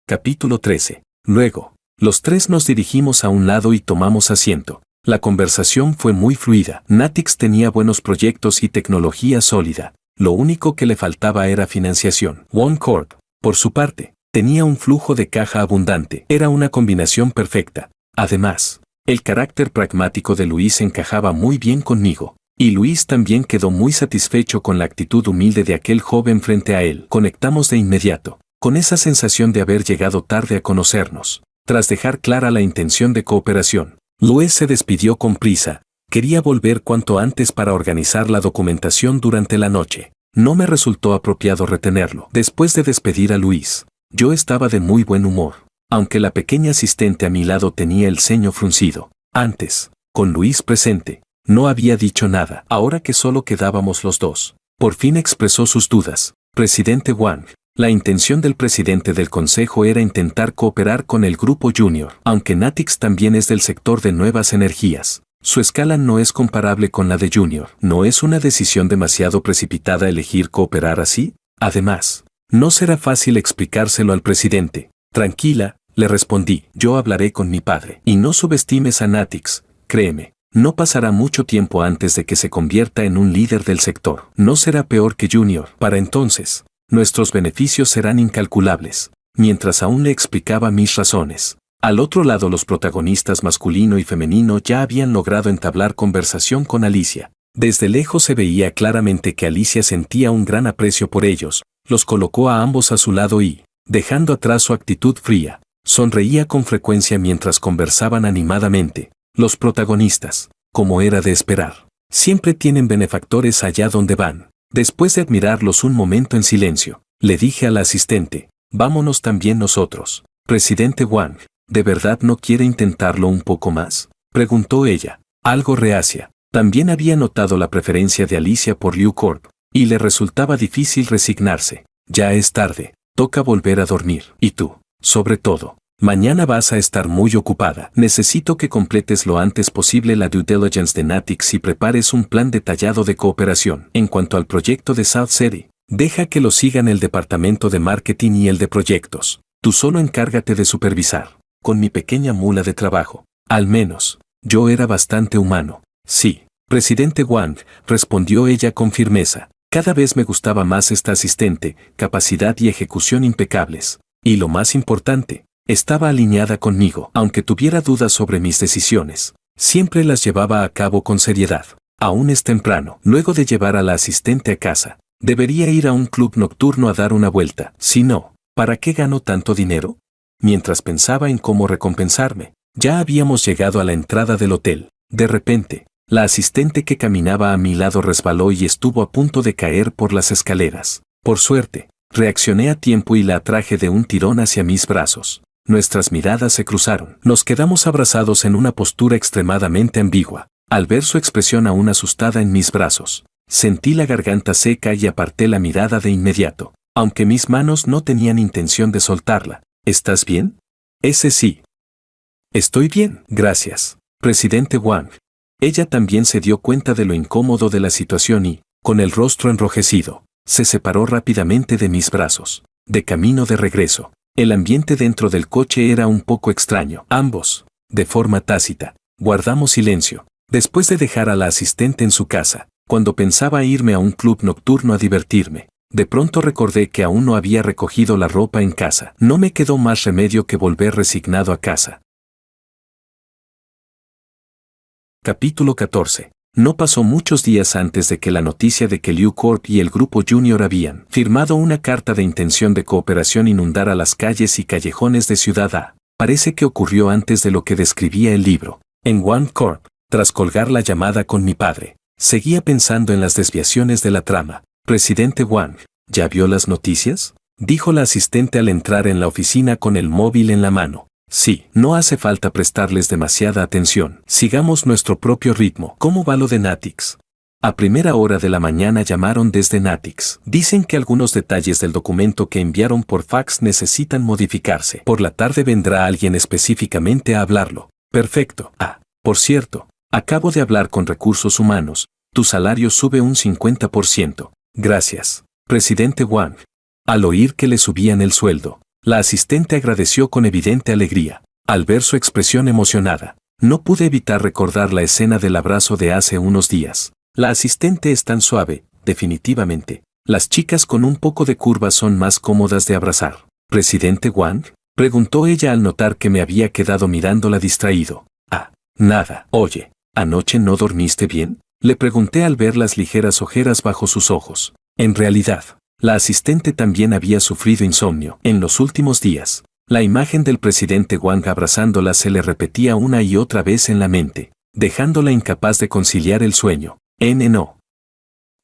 Capítulo 13. Luego, los tres nos dirigimos a un lado y tomamos asiento. La conversación fue muy fluida. Natix tenía buenos proyectos y tecnología sólida. Lo único que le faltaba era financiación. One Corp, por su parte, tenía un flujo de caja abundante. Era una combinación perfecta. Además, el carácter pragmático de Luis encajaba muy bien conmigo. Y Luis también quedó muy satisfecho con la actitud humilde de aquel joven frente a él. Conectamos de inmediato, con esa sensación de haber llegado tarde a conocernos. Tras dejar clara la intención de cooperación, Luis se despidió con prisa. Quería volver cuanto antes para organizar la documentación durante la noche. No me resultó apropiado retenerlo. Después de despedir a Luis, yo estaba de muy buen humor, aunque la pequeña asistente a mi lado tenía el ceño fruncido. Antes, con Luis presente, no había dicho nada. Ahora que solo quedábamos los dos, por fin expresó sus dudas. Presidente Wang. La intención del presidente del consejo era intentar cooperar con el grupo Junior. Aunque Natix también es del sector de nuevas energías, su escala no es comparable con la de Junior. ¿No es una decisión demasiado precipitada elegir cooperar así? Además, no será fácil explicárselo al presidente. Tranquila, le respondí, yo hablaré con mi padre. Y no subestimes a Natix, créeme. No pasará mucho tiempo antes de que se convierta en un líder del sector. No será peor que Junior. Para entonces, nuestros beneficios serán incalculables. Mientras aún le explicaba mis razones, al otro lado los protagonistas masculino y femenino ya habían logrado entablar conversación con Alicia. Desde lejos se veía claramente que Alicia sentía un gran aprecio por ellos. Los colocó a ambos a su lado y, dejando atrás su actitud fría, sonreía con frecuencia mientras conversaban animadamente. Los protagonistas, como era de esperar, siempre tienen benefactores allá donde van. Después de admirarlos un momento en silencio, le dije a la asistente, vámonos también nosotros. Presidente Wang, ¿de verdad no quiere intentarlo un poco más?, preguntó ella, algo reacia. También había notado la preferencia de Alicia por Liu Corp, y le resultaba difícil resignarse. Ya es tarde, toca volver a dormir. Y tú, sobre todo, mañana vas a estar muy ocupada. Necesito que completes lo antes posible la due diligence de Natix y prepares un plan detallado de cooperación. En cuanto al proyecto de South City, deja que lo sigan el departamento de marketing y el de proyectos. Tú solo encárgate de supervisar. Con mi pequeña mula de trabajo. Al menos, yo era bastante humano. Sí, presidente Wang, respondió ella con firmeza. Cada vez me gustaba más esta asistente, capacidad y ejecución impecables. Y lo más importante, estaba alineada conmigo. Aunque tuviera dudas sobre mis decisiones, siempre las llevaba a cabo con seriedad. Aún es temprano. Luego de llevar a la asistente a casa, debería ir a un club nocturno a dar una vuelta. Si no, ¿para qué gano tanto dinero? Mientras pensaba en cómo recompensarme, ya habíamos llegado a la entrada del hotel. De repente, la asistente que caminaba a mi lado resbaló y estuvo a punto de caer por las escaleras. Por suerte, reaccioné a tiempo y la atraje de un tirón hacia mis brazos. Nuestras miradas se cruzaron. Nos quedamos abrazados en una postura extremadamente ambigua. Al ver su expresión aún asustada en mis brazos, sentí la garganta seca y aparté la mirada de inmediato, aunque mis manos no tenían intención de soltarla. ¿Estás bien? Ese sí. Estoy bien, gracias, presidente Wang. Ella también se dio cuenta de lo incómodo de la situación y, con el rostro enrojecido, se separó rápidamente de mis brazos. De camino de regreso, el ambiente dentro del coche era un poco extraño. Ambos, de forma tácita, guardamos silencio. Después de dejar a la asistente en su casa, cuando pensaba irme a un club nocturno a divertirme, de pronto recordé que aún no había recogido la ropa en casa. No me quedó más remedio que volver resignado a casa. Capítulo 14. No pasó muchos días antes de que la noticia de que Liu Corp y el grupo Junior habían firmado una carta de intención de cooperación inundara las calles y callejones de Ciudad A. Parece que ocurrió antes de lo que describía el libro. En Wang Corp, tras colgar la llamada con mi padre, seguía pensando en las desviaciones de la trama. Presidente Wang, ¿ya vio las noticias?, dijo la asistente al entrar en la oficina con el móvil en la mano. Sí, no hace falta prestarles demasiada atención. Sigamos nuestro propio ritmo. ¿Cómo va lo de Natix? A primera hora de la mañana llamaron desde Natix. Dicen que algunos detalles del documento que enviaron por fax necesitan modificarse. Por la tarde vendrá alguien específicamente a hablarlo. Perfecto. Ah, por cierto, acabo de hablar con recursos humanos. Tu salario sube un 50%. Gracias, presidente Wang. Al oír que le subían el sueldo, la asistente agradeció con evidente alegría. Al ver su expresión emocionada, no pude evitar recordar la escena del abrazo de hace unos días. La asistente es tan suave, definitivamente. Las chicas con un poco de curva son más cómodas de abrazar. ¿Presidente Wang?, preguntó ella al notar que me había quedado mirándola distraído. Ah, nada. Oye, ¿anoche no dormiste bien?, le pregunté al ver las ligeras ojeras bajo sus ojos. En realidad, la asistente también había sufrido insomnio. En los últimos días, la imagen del presidente Wang abrazándola se le repetía una y otra vez en la mente, dejándola incapaz de conciliar el sueño. No.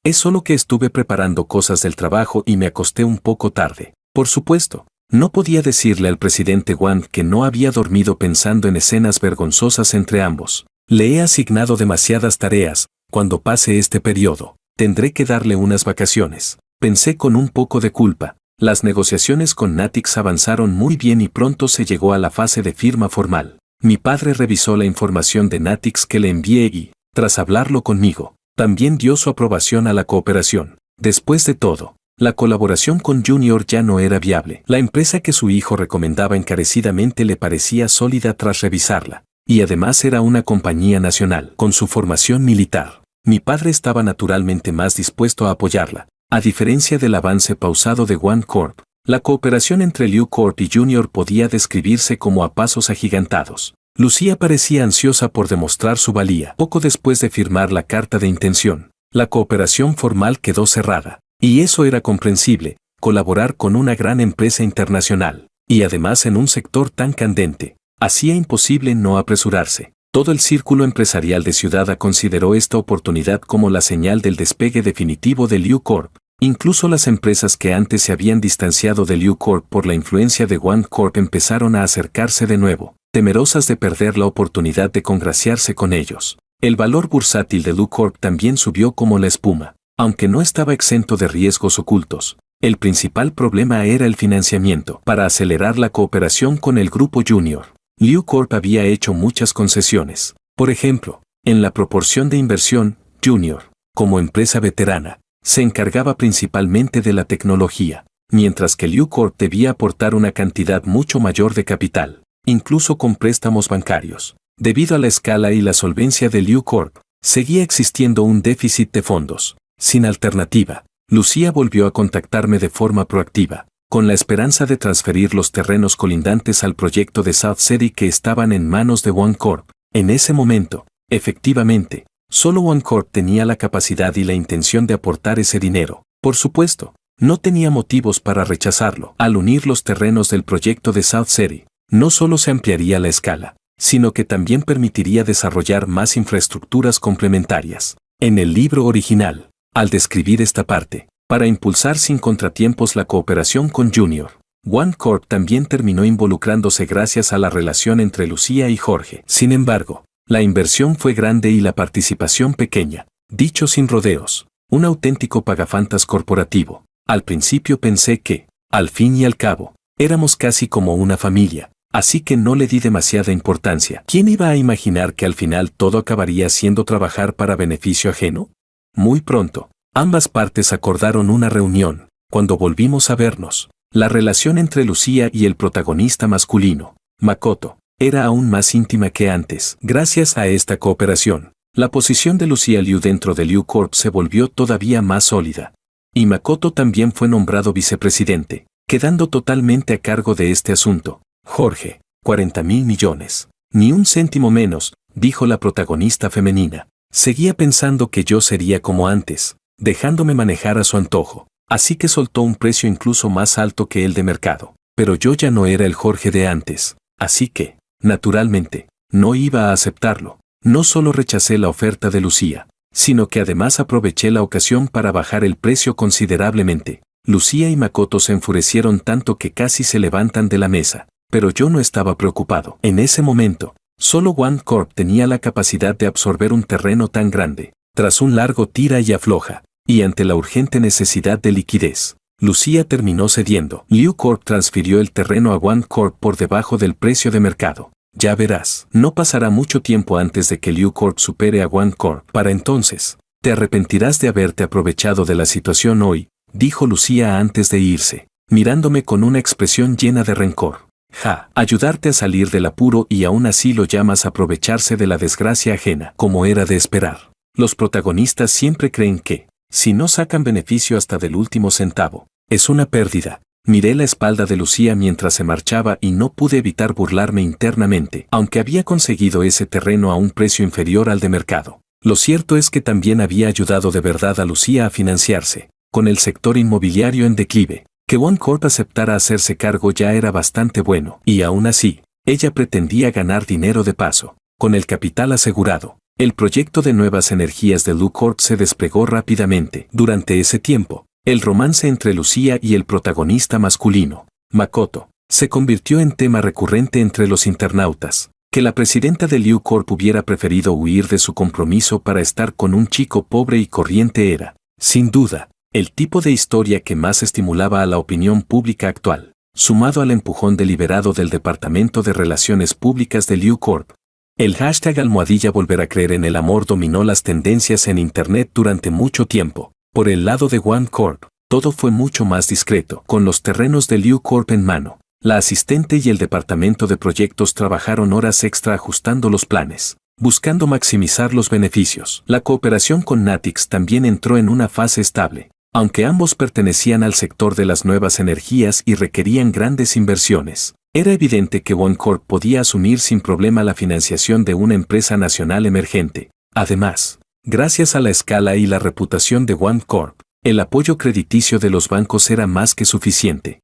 Es solo que estuve preparando cosas del trabajo y me acosté un poco tarde. Por supuesto, no podía decirle al presidente Wang que no había dormido pensando en escenas vergonzosas entre ambos. Le he asignado demasiadas tareas. Cuando pase este periodo, tendré que darle unas vacaciones. Pensé con un poco de culpa. Las negociaciones con Natix avanzaron muy bien y pronto se llegó a la fase de firma formal. Mi padre revisó la información de Natix que le envié y, tras hablarlo conmigo, también dio su aprobación a la cooperación. Después de todo, la colaboración con Junior ya no era viable. La empresa que su hijo recomendaba encarecidamente le parecía sólida tras revisarla, y además era una compañía nacional, con su formación militar. Mi padre estaba naturalmente más dispuesto a apoyarla. A diferencia del avance pausado de One Corp, la cooperación entre Liu Corp y Junior podía describirse como a pasos agigantados. Lucía parecía ansiosa por demostrar su valía. Poco después de firmar la carta de intención, la cooperación formal quedó cerrada. Y eso era comprensible, colaborar con una gran empresa internacional, y además en un sector tan candente, hacía imposible no apresurarse. Todo el círculo empresarial de Ciudad A consideró esta oportunidad como la señal del despegue definitivo de Liu Corp. Incluso las empresas que antes se habían distanciado de Liu Corp por la influencia de One Corp empezaron a acercarse de nuevo, temerosas de perder la oportunidad de congraciarse con ellos. El valor bursátil de Liu Corp también subió como la espuma, aunque no estaba exento de riesgos ocultos. El principal problema era el financiamiento. Para acelerar la cooperación con el grupo Junior, Liu Corp había hecho muchas concesiones. Por ejemplo, en la proporción de inversión, Junior, como empresa veterana, se encargaba principalmente de la tecnología, mientras que Liu Corp debía aportar una cantidad mucho mayor de capital, incluso con préstamos bancarios. Debido a la escala y la solvencia de Liu Corp, seguía existiendo un déficit de fondos. Sin alternativa, Lucía volvió a contactarme de forma proactiva, con la esperanza de transferir los terrenos colindantes al proyecto de South City que estaban en manos de One Corp. En ese momento, efectivamente, solo One Corp tenía la capacidad y la intención de aportar ese dinero. Por supuesto, no tenía motivos para rechazarlo. Al unir los terrenos del proyecto de South City, no solo se ampliaría la escala, sino que también permitiría desarrollar más infraestructuras complementarias. En el libro original, al describir esta parte, para impulsar sin contratiempos la cooperación con Junior, One Corp también terminó involucrándose gracias a la relación entre Lucía y Jorge. Sin embargo, la inversión fue grande y la participación pequeña. Dicho sin rodeos, un auténtico pagafantas corporativo. Al principio pensé que, al fin y al cabo, éramos casi como una familia, así que no le di demasiada importancia. ¿Quién iba a imaginar que al final todo acabaría siendo trabajar para beneficio ajeno? Muy pronto, ambas partes acordaron una reunión. Cuando volvimos a vernos, la relación entre Lucía y el protagonista masculino, Makoto, era aún más íntima que antes. Gracias a esta cooperación, la posición de Lucía Liu dentro de Liu Corp se volvió todavía más sólida. Y Makoto también fue nombrado vicepresidente, quedando totalmente a cargo de este asunto. Jorge, 40.000 millones. Ni un céntimo menos, dijo la protagonista femenina. Seguía pensando que yo sería como antes, dejándome manejar a su antojo, así que soltó un precio incluso más alto que el de mercado. Pero yo ya no era el Jorge de antes, así que, naturalmente, no iba a aceptarlo. No solo rechacé la oferta de Lucía, sino que además aproveché la ocasión para bajar el precio considerablemente. Lucía y Makoto se enfurecieron tanto que casi se levantan de la mesa, pero yo no estaba preocupado. En ese momento, solo One Corp tenía la capacidad de absorber un terreno tan grande. Tras un largo tira y afloja, y ante la urgente necesidad de liquidez, Lucía terminó cediendo. Liu Corp transfirió el terreno a One Corp por debajo del precio de mercado. Ya verás, no pasará mucho tiempo antes de que Liu Corp supere a One Corp. Para entonces, te arrepentirás de haberte aprovechado de la situación hoy, dijo Lucía antes de irse, mirándome con una expresión llena de rencor. Ja, ayudarte a salir del apuro y aún así lo llamas aprovecharse de la desgracia ajena, como era de esperar. Los protagonistas siempre creen que, si no sacan beneficio hasta del último centavo, es una pérdida. Miré la espalda de Lucía mientras se marchaba y no pude evitar burlarme internamente, aunque había conseguido ese terreno a un precio inferior al de mercado. Lo cierto es que también había ayudado de verdad a Lucía a financiarse. Con el sector inmobiliario en declive, que One Corp aceptara hacerse cargo ya era bastante bueno, y aún así, ella pretendía ganar dinero de paso. Con el capital asegurado, el proyecto de nuevas energías de Liu Corp se desplegó rápidamente. Durante ese tiempo, el romance entre Lucía y el protagonista masculino, Makoto, se convirtió en tema recurrente entre los internautas. Que la presidenta de Liu Corp hubiera preferido huir de su compromiso para estar con un chico pobre y corriente era, sin duda, el tipo de historia que más estimulaba a la opinión pública actual, sumado al empujón deliberado del Departamento de Relaciones Públicas de Liu Corp. El hashtag almohadilla volver a creer en el amor dominó las tendencias en Internet durante mucho tiempo. Por el lado de One Corp, todo fue mucho más discreto. Con los terrenos de Liu Corp en mano, la asistente y el departamento de proyectos trabajaron horas extra ajustando los planes, buscando maximizar los beneficios. La cooperación con Natix también entró en una fase estable, aunque ambos pertenecían al sector de las nuevas energías y requerían grandes inversiones. Era evidente que OneCorp podía asumir sin problema la financiación de una empresa nacional emergente. Además, gracias a la escala y la reputación de OneCorp, el apoyo crediticio de los bancos era más que suficiente.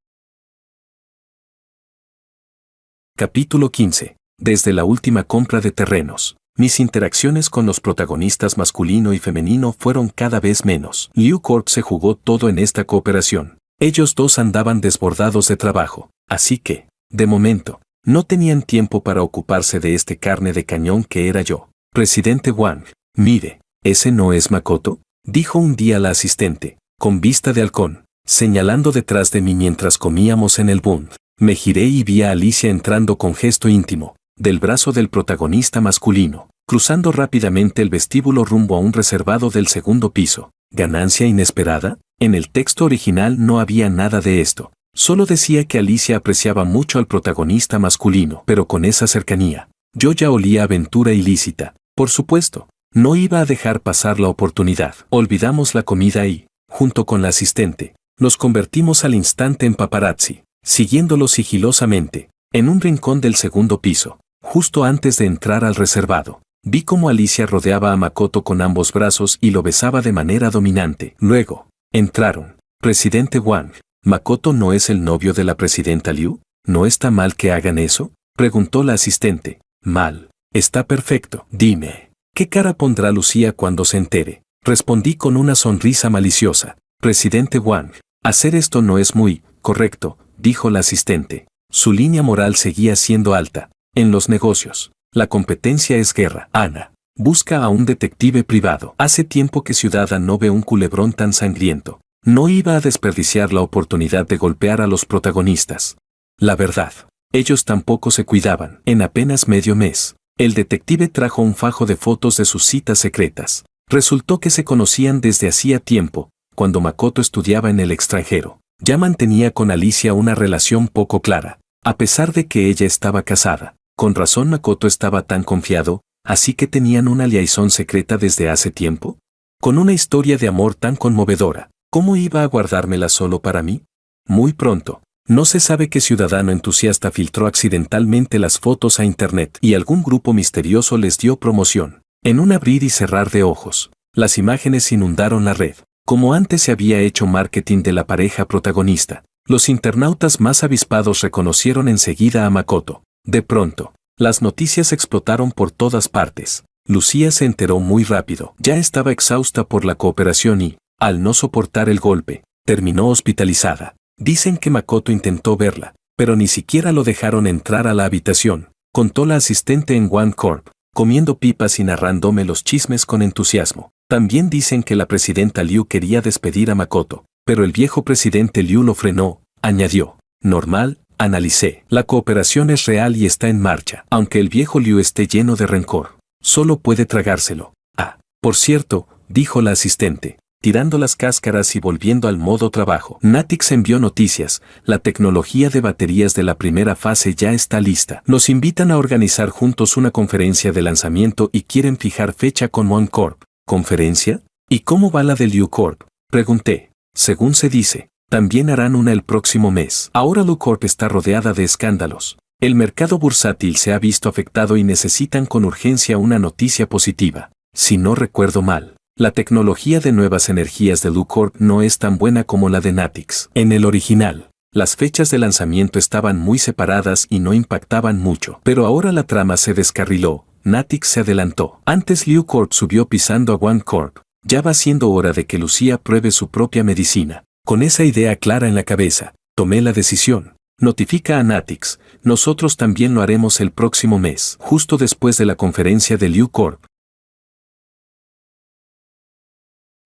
Capítulo 15. Desde la última compra de terrenos, mis interacciones con los protagonistas masculino y femenino fueron cada vez menos. Liu Corp se jugó todo en esta cooperación. Ellos dos andaban desbordados de trabajo, así que, de momento, no tenían tiempo para ocuparse de este carne de cañón que era yo. Presidente Wang, mire, ¿ese no es Makoto?, dijo un día la asistente, con vista de halcón, señalando detrás de mí mientras comíamos en el bund. Me giré y vi a Alicia entrando con gesto íntimo, del brazo del protagonista masculino, cruzando rápidamente el vestíbulo rumbo a un reservado del segundo piso. ¿Ganancia inesperada? En el texto original no había nada de esto. Solo decía que Alicia apreciaba mucho al protagonista masculino, pero con esa cercanía, yo ya olía aventura ilícita. Por supuesto, no iba a dejar pasar la oportunidad. Olvidamos la comida y, junto con la asistente, nos convertimos al instante en paparazzi, siguiéndolo sigilosamente, en un rincón del segundo piso, justo antes de entrar al reservado. Vi cómo Alicia rodeaba a Makoto con ambos brazos y lo besaba de manera dominante. Luego, entraron. Presidente Wang, ¿Makoto no es el novio de la presidenta Liu? ¿No está mal que hagan eso?, preguntó la asistente. Mal. Está perfecto. Dime, ¿qué cara pondrá Lucía cuando se entere? Respondí con una sonrisa maliciosa. Presidente Wang, hacer esto no es muy correcto, dijo la asistente. Su línea moral seguía siendo alta. En los negocios, la competencia es guerra. Ana, busca a un detective privado. Hace tiempo que Ciudad no ve un culebrón tan sangriento. No iba a desperdiciar la oportunidad de golpear a los protagonistas. La verdad, ellos tampoco se cuidaban. En apenas medio mes, el detective trajo un fajo de fotos de sus citas secretas. Resultó que se conocían desde hacía tiempo, cuando Makoto estudiaba en el extranjero. Ya mantenía con Alicia una relación poco clara, a pesar de que ella estaba casada. Con razón Makoto estaba tan confiado, así que tenían una liaison secreta desde hace tiempo. Con una historia de amor tan conmovedora, ¿cómo iba a guardármela solo para mí? Muy pronto, no se sabe qué ciudadano entusiasta filtró accidentalmente las fotos a internet y algún grupo misterioso les dio promoción. En un abrir y cerrar de ojos, las imágenes inundaron la red. Como antes se había hecho marketing de la pareja protagonista, los internautas más avispados reconocieron enseguida a Makoto. De pronto, las noticias explotaron por todas partes. Lucía se enteró muy rápido. Ya estaba exhausta por la cooperación y, al no soportar el golpe, terminó hospitalizada. Dicen que Makoto intentó verla, pero ni siquiera lo dejaron entrar a la habitación, contó la asistente en OneCorp, comiendo pipas y narrándome los chismes con entusiasmo. También dicen que la presidenta Liu quería despedir a Makoto, pero el viejo presidente Liu lo frenó, añadió. Normal, analicé. La cooperación es real y está en marcha. Aunque el viejo Liu esté lleno de rencor, solo puede tragárselo. Ah, por cierto, dijo la asistente, tirando las cáscaras y volviendo al modo trabajo. Natix envió noticias. La tecnología de baterías de la primera fase ya está lista. Nos invitan a organizar juntos una conferencia de lanzamiento y quieren fijar fecha con OneCorp. ¿Conferencia? ¿Y cómo va la de Liu Corp?, pregunté. Según se dice, también harán una el próximo mes. Ahora Liu Corp está rodeada de escándalos. El mercado bursátil se ha visto afectado y necesitan con urgencia una noticia positiva. Si no recuerdo mal, la tecnología de nuevas energías de Liu Corp no es tan buena como la de Natix. En el original, las fechas de lanzamiento estaban muy separadas y no impactaban mucho. Pero ahora la trama se descarriló. Natix se adelantó. Antes Liu Corp subió pisando a OneCorp. Ya va siendo hora de que Lucía pruebe su propia medicina. Con esa idea clara en la cabeza, tomé la decisión. Notifica a Natix. Nosotros también lo haremos el próximo mes, justo después de la conferencia de Liu Corp.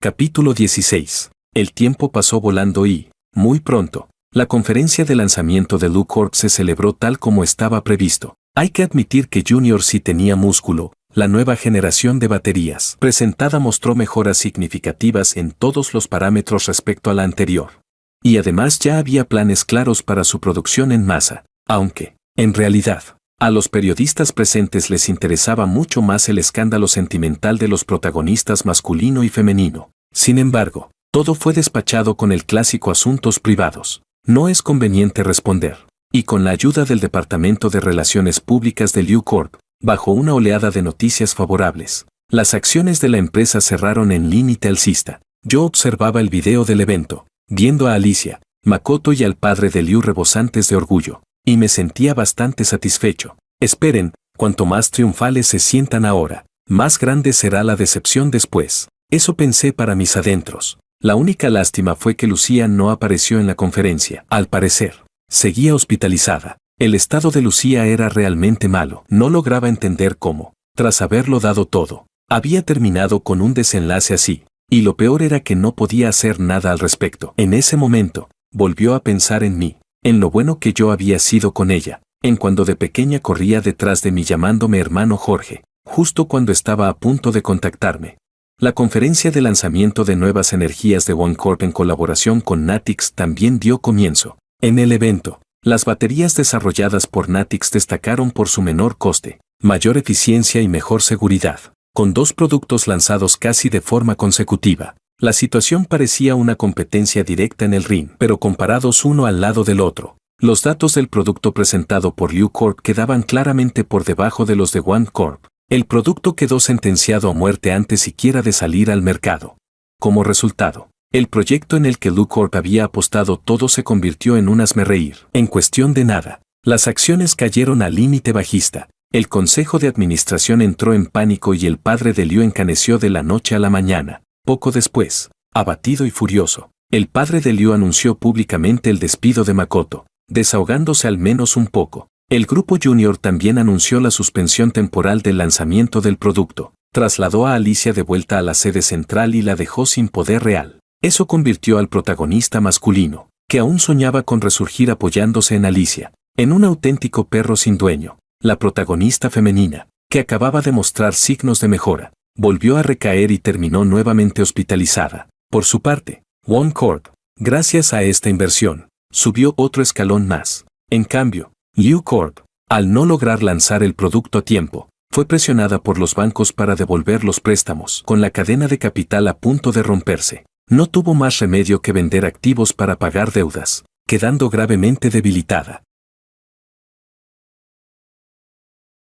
Capítulo 16. El tiempo pasó volando y, muy pronto, la conferencia de lanzamiento de LuCorp se celebró tal como estaba previsto. Hay que admitir que Junior sí tenía músculo. La nueva generación de baterías presentada mostró mejoras significativas en todos los parámetros respecto a la anterior. Y además ya había planes claros para su producción en masa, aunque, en realidad, a los periodistas presentes les interesaba mucho más el escándalo sentimental de los protagonistas masculino y femenino. Sin embargo, todo fue despachado con el clásico asuntos privados. No es conveniente responder. Y con la ayuda del Departamento de Relaciones Públicas de LuCorp, bajo una oleada de noticias favorables, las acciones de la empresa cerraron en límite alcista. Yo observaba el video del evento, viendo a Alicia, Makoto y al padre de Liu rebosantes de orgullo, y me sentía bastante satisfecho. Esperen, cuanto más triunfales se sientan ahora, más grande será la decepción después. Eso pensé para mis adentros. La única lástima fue que Lucía no apareció en la conferencia. Al parecer, seguía hospitalizada. El estado de Lucía era realmente malo. No lograba entender cómo, tras haberlo dado todo, había terminado con un desenlace así. Y lo peor era que no podía hacer nada al respecto. En ese momento, volvió a pensar en mí, en lo bueno que yo había sido con ella, en cuando de pequeña corría detrás de mí llamándome hermano Jorge, justo cuando estaba a punto de contactarme. La conferencia de lanzamiento de nuevas energías de OneCorp en colaboración con Natix también dio comienzo. En el evento, las baterías desarrolladas por Natix destacaron por su menor coste, mayor eficiencia y mejor seguridad. Con 2 productos lanzados casi de forma consecutiva, la situación parecía una competencia directa en el ring, pero comparados uno al lado del otro, los datos del producto presentado por LuCorp quedaban claramente por debajo de los de OneCorp. El producto quedó sentenciado a muerte antes siquiera de salir al mercado. Como resultado, el proyecto en el que LuCorp había apostado todo se convirtió en un hazmerreír. En cuestión de nada, las acciones cayeron al límite bajista. El consejo de administración entró en pánico y el padre de Liu encaneció de la noche a la mañana. Poco después, abatido y furioso, el padre de Liu anunció públicamente el despido de Makoto, desahogándose al menos un poco. El grupo Junior también anunció la suspensión temporal del lanzamiento del producto, trasladó a Alicia de vuelta a la sede central y la dejó sin poder real. Eso convirtió al protagonista masculino, que aún soñaba con resurgir apoyándose en Alicia, en un auténtico perro sin dueño. La protagonista femenina, que acababa de mostrar signos de mejora, volvió a recaer y terminó nuevamente hospitalizada. Por su parte, OneCorp, gracias a esta inversión, subió otro escalón más. En cambio, LuCorp, al no lograr lanzar el producto a tiempo, fue presionada por los bancos para devolver los préstamos. Con la cadena de capital a punto de romperse, no tuvo más remedio que vender activos para pagar deudas, quedando gravemente debilitada.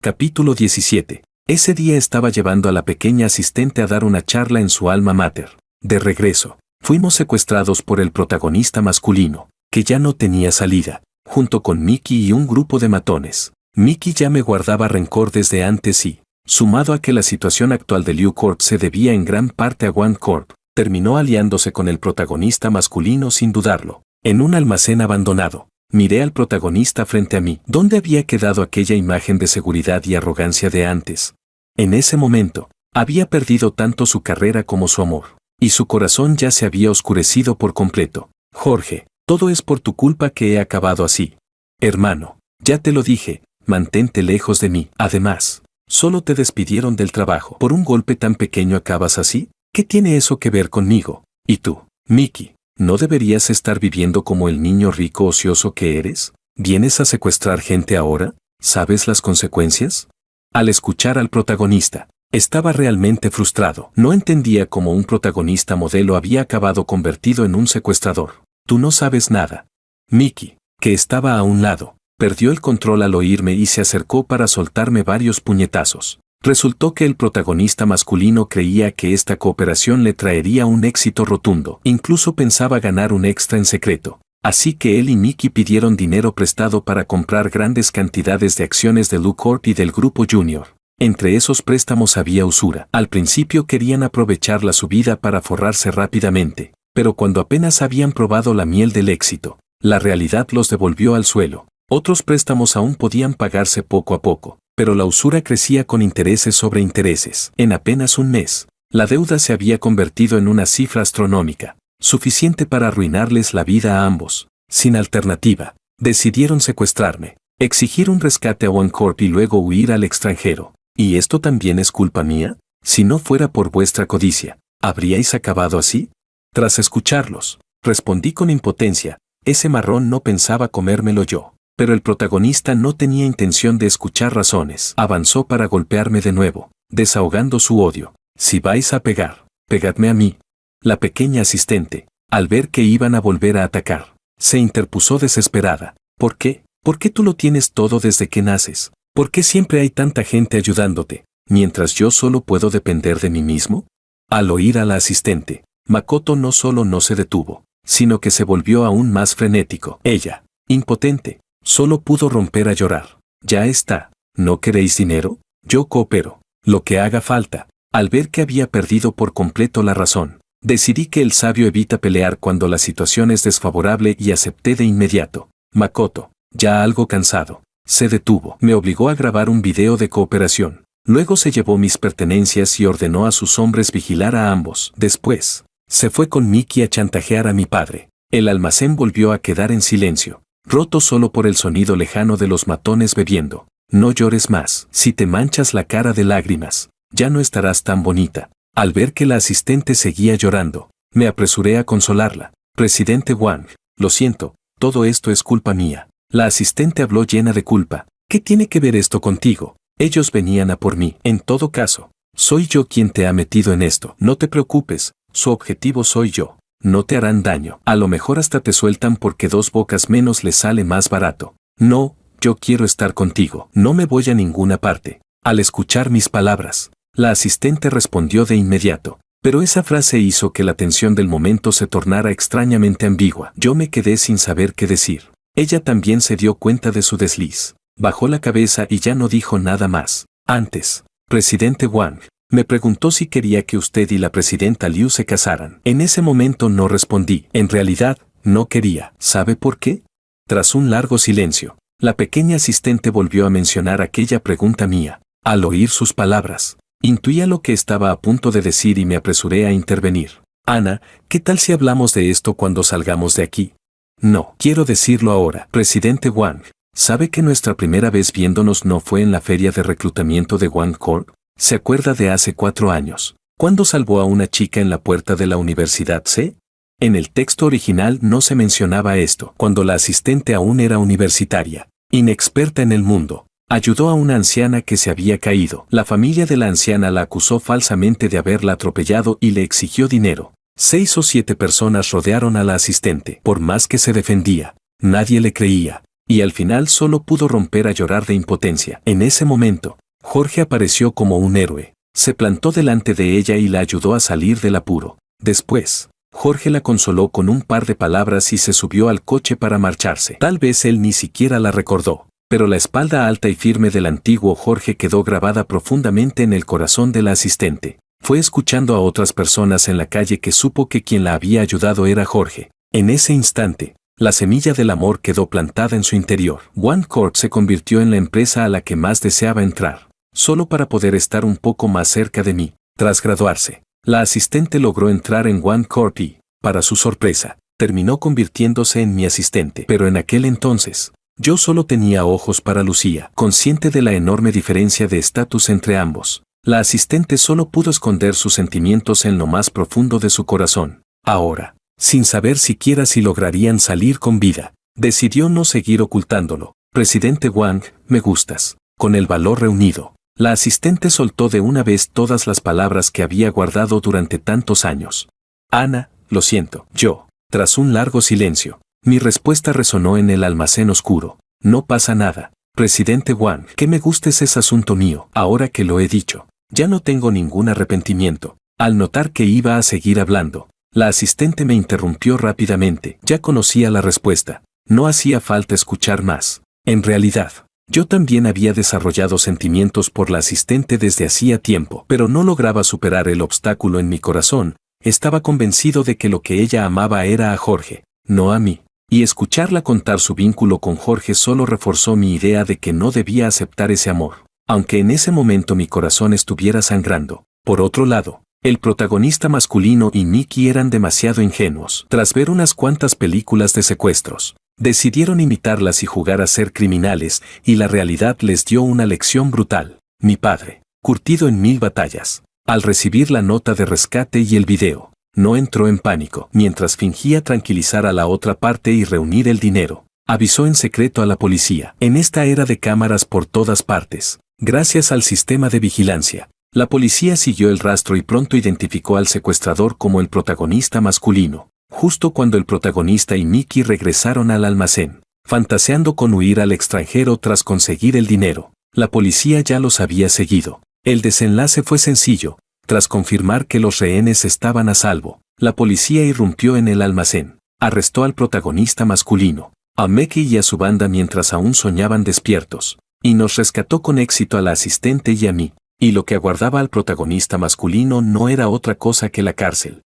Capítulo 17. Ese día estaba llevando a la pequeña asistente a dar una charla en su alma mater. De regreso, fuimos secuestrados por el protagonista masculino, que ya no tenía salida, junto con Mickey y un grupo de matones. Mickey ya me guardaba rencor desde antes y, sumado a que la situación actual de LuCorp se debía en gran parte a OneCorp, terminó aliándose con el protagonista masculino sin dudarlo. En un almacén abandonado, miré al protagonista frente a mí. ¿Dónde había quedado aquella imagen de seguridad y arrogancia de antes? En ese momento, había perdido tanto su carrera como su amor, y su corazón ya se había oscurecido por completo. Jorge, todo es por tu culpa que he acabado así. Hermano, ya te lo dije, mantente lejos de mí. Además, solo te despidieron del trabajo. ¿Por un golpe tan pequeño acabas así? ¿Qué tiene eso que ver conmigo? ¿Y tú, Mickey, no deberías estar viviendo como el niño rico ocioso que eres? ¿Vienes a secuestrar gente ahora? ¿Sabes las consecuencias? Al escuchar al protagonista, estaba realmente frustrado. No entendía cómo un protagonista modelo había acabado convertido en un secuestrador. Tú no sabes nada. Mickey, que estaba a un lado, perdió el control al oírme y se acercó para soltarme varios puñetazos. Resultó que el protagonista masculino creía que esta cooperación le traería un éxito rotundo. Incluso pensaba ganar un extra en secreto. Así que él y Mickey pidieron dinero prestado para comprar grandes cantidades de acciones de LuCorp y del grupo Junior. Entre esos préstamos había usura. Al principio querían aprovechar la subida para forrarse rápidamente, pero cuando apenas habían probado la miel del éxito, la realidad los devolvió al suelo. Otros préstamos aún podían pagarse poco a poco, pero la usura crecía con intereses sobre intereses. En apenas un mes, la deuda se había convertido en una cifra astronómica. suficiente para arruinarles la vida a ambos. Sin alternativa, decidieron secuestrarme, exigir un rescate a OneCorp y luego huir al extranjero. ¿Y esto también es culpa mía? Si no fuera por vuestra codicia, ¿habríais acabado así? Tras escucharlos, respondí con impotencia, ese marrón no pensaba comérmelo yo. Pero el protagonista no tenía intención de escuchar razones. Avanzó para golpearme de nuevo, desahogando su odio. Si vais a pegar, pegadme a mí. La pequeña asistente, al ver que iban a volver a atacar, se interpuso desesperada. ¿Por qué? ¿Por qué tú lo tienes todo desde que naces? ¿Por qué siempre hay tanta gente ayudándote, mientras yo solo puedo depender de mí mismo? Al oír a la asistente, Makoto no solo no se detuvo, sino que se volvió aún más frenético. Ella, impotente, solo pudo romper a llorar. Ya está, ¿no queréis dinero? Yo coopero, lo que haga falta. Al ver que había perdido por completo la razón, decidí que el sabio evita pelear cuando la situación es desfavorable y acepté de inmediato. Makoto, ya algo cansado, se detuvo. Me obligó a grabar un video de cooperación. Luego se llevó mis pertenencias y ordenó a sus hombres vigilar a ambos. Después, se fue con Miki a chantajear a mi padre. El almacén volvió a quedar en silencio, roto solo por el sonido lejano de los matones bebiendo. No llores más. Si te manchas la cara de lágrimas, ya no estarás tan bonita. Al ver que la asistente seguía llorando, me apresuré a consolarla. Presidente Wang, lo siento, todo esto es culpa mía. La asistente habló llena de culpa. ¿Qué tiene que ver esto contigo? Ellos venían a por mí. En todo caso, soy yo quien te ha metido en esto. No te preocupes, su objetivo soy yo. No te harán daño. A lo mejor hasta te sueltan porque 2 bocas menos les sale más barato. No, yo quiero estar contigo. No me voy a ninguna parte. Al escuchar mis palabras, la asistente respondió de inmediato. Pero esa frase hizo que la tensión del momento se tornara extrañamente ambigua. Yo me quedé sin saber qué decir. Ella también se dio cuenta de su desliz. Bajó la cabeza y ya no dijo nada más. Antes, presidente Wang, me preguntó si quería que usted y la presidenta Liu se casaran. En ese momento no respondí. En realidad, no quería. ¿Sabe por qué? Tras un largo silencio, la pequeña asistente volvió a mencionar aquella pregunta mía. Al oír sus palabras, intuía lo que estaba a punto de decir y me apresuré a intervenir. Ana, ¿qué tal si hablamos de esto cuando salgamos de aquí? No, quiero decirlo ahora. Presidente Wang, ¿sabe que nuestra primera vez viéndonos no fue en la feria de reclutamiento de OneCorp? ¿Se acuerda de hace 4 años, cuando salvó a una chica en la puerta de la Universidad C? En el texto original no se mencionaba esto. Cuando la asistente aún era universitaria, inexperta en el mundo, ayudó a una anciana que se había caído. La familia de la anciana la acusó falsamente de haberla atropellado y le exigió dinero. 6 o 7 personas rodearon a la asistente. Por más que se defendía, nadie le creía, y al final solo pudo romper a llorar de impotencia. En ese momento, Jorge apareció como un héroe. Se plantó delante de ella y la ayudó a salir del apuro. Después, Jorge la consoló con un par de palabras y se subió al coche para marcharse. Tal vez él ni siquiera la recordó, pero la espalda alta y firme del antiguo Jorge quedó grabada profundamente en el corazón de la asistente. Fue escuchando a otras personas en la calle que supo que quien la había ayudado era Jorge. En ese instante, la semilla del amor quedó plantada en su interior. OneCorp se convirtió en la empresa a la que más deseaba entrar, solo para poder estar un poco más cerca de mí. Tras graduarse, la asistente logró entrar en OneCorp y, para su sorpresa, terminó convirtiéndose en mi asistente. Pero en aquel entonces, yo solo tenía ojos para Lucía. Consciente de la enorme diferencia de estatus entre ambos, la asistente solo pudo esconder sus sentimientos en lo más profundo de su corazón. Ahora, sin saber siquiera si lograrían salir con vida, decidió no seguir ocultándolo. Presidente Wang, me gustas. Con el valor reunido, la asistente soltó de una vez todas las palabras que había guardado durante tantos años. Ana, lo siento. Yo, tras un largo silencio, mi respuesta resonó en el almacén oscuro. No pasa nada. Presidente Wang, que me gustes es asunto mío. Ahora que lo he dicho, ya no tengo ningún arrepentimiento. Al notar que iba a seguir hablando, la asistente me interrumpió rápidamente. Ya conocía la respuesta. No hacía falta escuchar más. En realidad, yo también había desarrollado sentimientos por la asistente desde hacía tiempo, pero no lograba superar el obstáculo en mi corazón. Estaba convencido de que lo que ella amaba era a Jorge, no a mí. Y escucharla contar su vínculo con Jorge solo reforzó mi idea de que no debía aceptar ese amor, aunque en ese momento mi corazón estuviera sangrando. Por otro lado, El protagonista masculino y Mickey eran demasiado ingenuos. Tras ver unas cuantas películas de secuestros, decidieron imitarlas y jugar a ser criminales, y la realidad les dio una lección brutal. Mi padre, curtido en 1000 batallas, al recibir la nota de rescate y el video, no entró en pánico. Mientras fingía tranquilizar a la otra parte y reunir el dinero, avisó en secreto a la policía. En esta era de cámaras por todas partes, gracias al sistema de vigilancia, la policía siguió el rastro y pronto identificó al secuestrador como el protagonista masculino. Justo cuando el protagonista y Mickey regresaron al almacén, fantaseando con huir al extranjero tras conseguir el dinero, la policía ya los había seguido. El desenlace fue sencillo. Tras confirmar que los rehenes estaban a salvo, la policía irrumpió en el almacén, arrestó al protagonista masculino, a Mickey y a su banda mientras aún soñaban despiertos, y nos rescató con éxito a la asistente y a mí. Y lo que aguardaba al protagonista masculino no era otra cosa que la cárcel.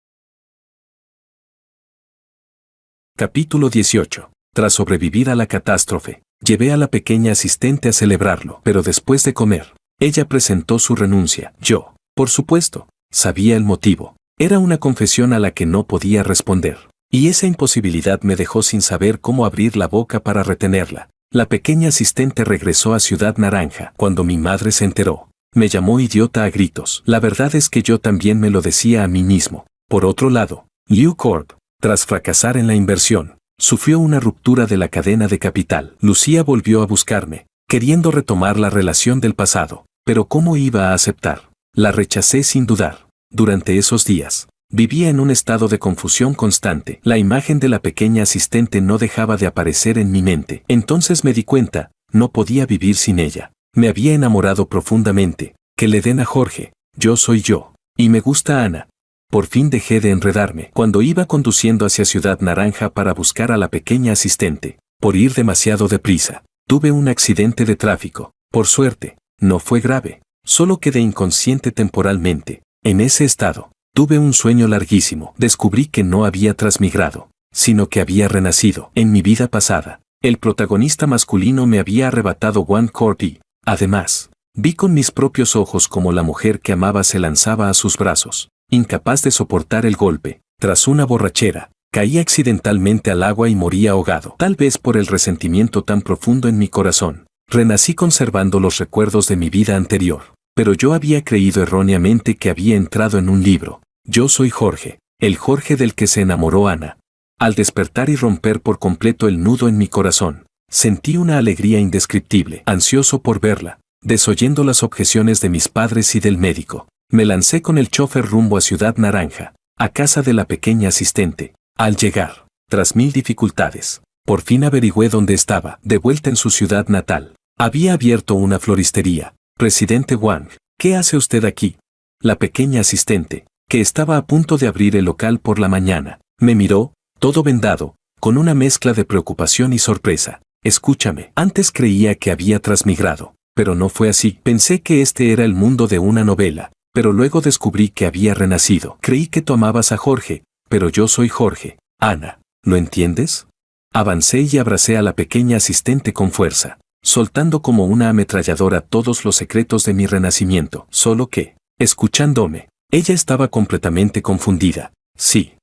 Capítulo 18. Tras sobrevivir a la catástrofe, llevé a la pequeña asistente a celebrarlo, pero después de comer, ella presentó su renuncia. Yo, por supuesto, sabía el motivo. Era una confesión a la que no podía responder, y esa imposibilidad me dejó sin saber cómo abrir la boca para retenerla. La pequeña asistente regresó a Ciudad Naranja. Cuando mi madre se enteró, me llamó idiota a gritos. La verdad es que yo también me lo decía a mí mismo. Por otro lado, Liu Corp, tras fracasar en la inversión, sufrió una ruptura de la cadena de capital. Lucía volvió a buscarme, queriendo retomar la relación del pasado, pero ¿cómo iba a aceptar? La rechacé sin dudar. Durante esos días, vivía en un estado de confusión constante. La imagen de la pequeña asistente no dejaba de aparecer en mi mente. Entonces me di cuenta, no podía vivir sin ella. Me había enamorado profundamente. Que le den a Jorge, yo soy yo, y me gusta Ana. Por fin dejé de enredarme. Cuando iba conduciendo hacia Ciudad Naranja para buscar a la pequeña asistente, por ir demasiado deprisa, tuve un accidente de tráfico. Por suerte, no fue grave, solo quedé inconsciente temporalmente. En ese estado, tuve un sueño larguísimo. Descubrí que no había transmigrado, sino que había renacido. En mi vida pasada, el protagonista masculino me había arrebatado One Corp y, además, vi con mis propios ojos cómo la mujer que amaba se lanzaba a sus brazos. Incapaz de soportar el golpe, tras una borrachera, caí accidentalmente al agua y morí ahogado. Tal vez por el resentimiento tan profundo en mi corazón, renací conservando los recuerdos de mi vida anterior. Pero yo había creído erróneamente que había entrado en un libro. Yo soy Jorge, el Jorge del que se enamoró Ana. Al despertar y romper por completo el nudo en mi corazón, sentí una alegría indescriptible, ansioso por verla, desoyendo las objeciones de mis padres y del médico. Me lancé con el chofer rumbo a Ciudad Naranja, a casa de la pequeña asistente. Al llegar, tras 1000 dificultades, por fin averigüé dónde estaba. De vuelta en su ciudad natal, había abierto una floristería. Presidente Wang, ¿qué hace usted aquí? La pequeña asistente, que estaba a punto de abrir el local por la mañana, me miró, todo vendado, con una mezcla de preocupación y sorpresa. Escúchame, antes creía que había transmigrado, pero no fue así. Pensé que este era el mundo de una novela, pero luego descubrí que había renacido. Creí que tú amabas a Jorge, pero yo soy Jorge. Ana, ¿lo entiendes? Avancé y abracé a la pequeña asistente con fuerza, soltando como una ametralladora todos los secretos de mi renacimiento. Solo que, escuchándome, ella estaba completamente confundida. Sí,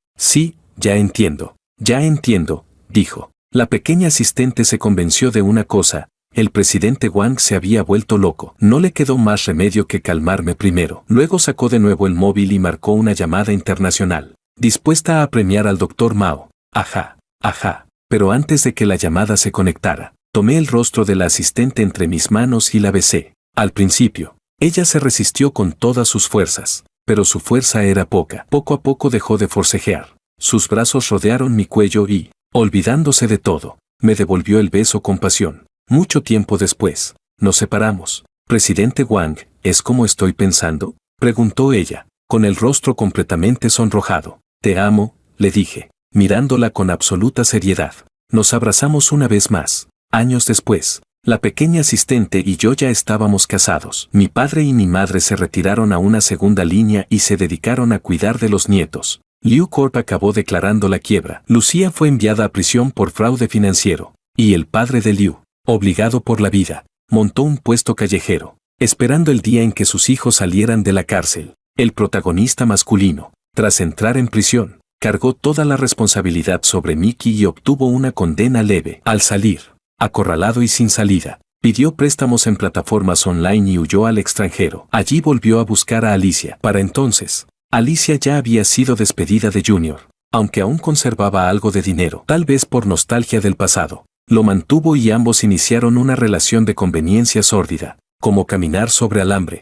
ya entiendo, dijo. La pequeña asistente se convenció de una cosa: el presidente Wang se había vuelto loco. No le quedó más remedio que calmarme primero. Luego sacó de nuevo el móvil y marcó una llamada internacional, dispuesta a premiar al Dr. Mao. Ajá. Pero antes de que la llamada se conectara, tomé el rostro de la asistente entre mis manos y la besé. Al principio, ella se resistió con todas sus fuerzas, pero su fuerza era poca. Poco a poco dejó de forcejear. Sus brazos rodearon mi cuello y, olvidándose de todo, me devolvió el beso con pasión. Mucho tiempo después, nos separamos. Presidente Wang, ¿es como estoy pensando?, preguntó ella, con el rostro completamente sonrojado. Te amo, le dije, mirándola con absoluta seriedad. Nos abrazamos una vez más. Años después, la pequeña asistente y yo ya estábamos casados. Mi padre y mi madre se retiraron a una segunda línea y se dedicaron a cuidar de los nietos. Liu Corp acabó declarando la quiebra. Lucía fue enviada a prisión por fraude financiero. Y el padre de Liu, obligado por la vida, montó un puesto callejero, esperando el día en que sus hijos salieran de la cárcel. El protagonista masculino, tras entrar en prisión, cargó toda la responsabilidad sobre Mickey y obtuvo una condena leve. Al salir, acorralado y sin salida, pidió préstamos en plataformas online y huyó al extranjero. Allí volvió a buscar a Alicia. Para entonces, Alicia ya había sido despedida de Junior, aunque aún conservaba algo de dinero, tal vez por nostalgia del pasado. Lo mantuvo y ambos iniciaron una relación de conveniencia sórdida, como caminar sobre alambre.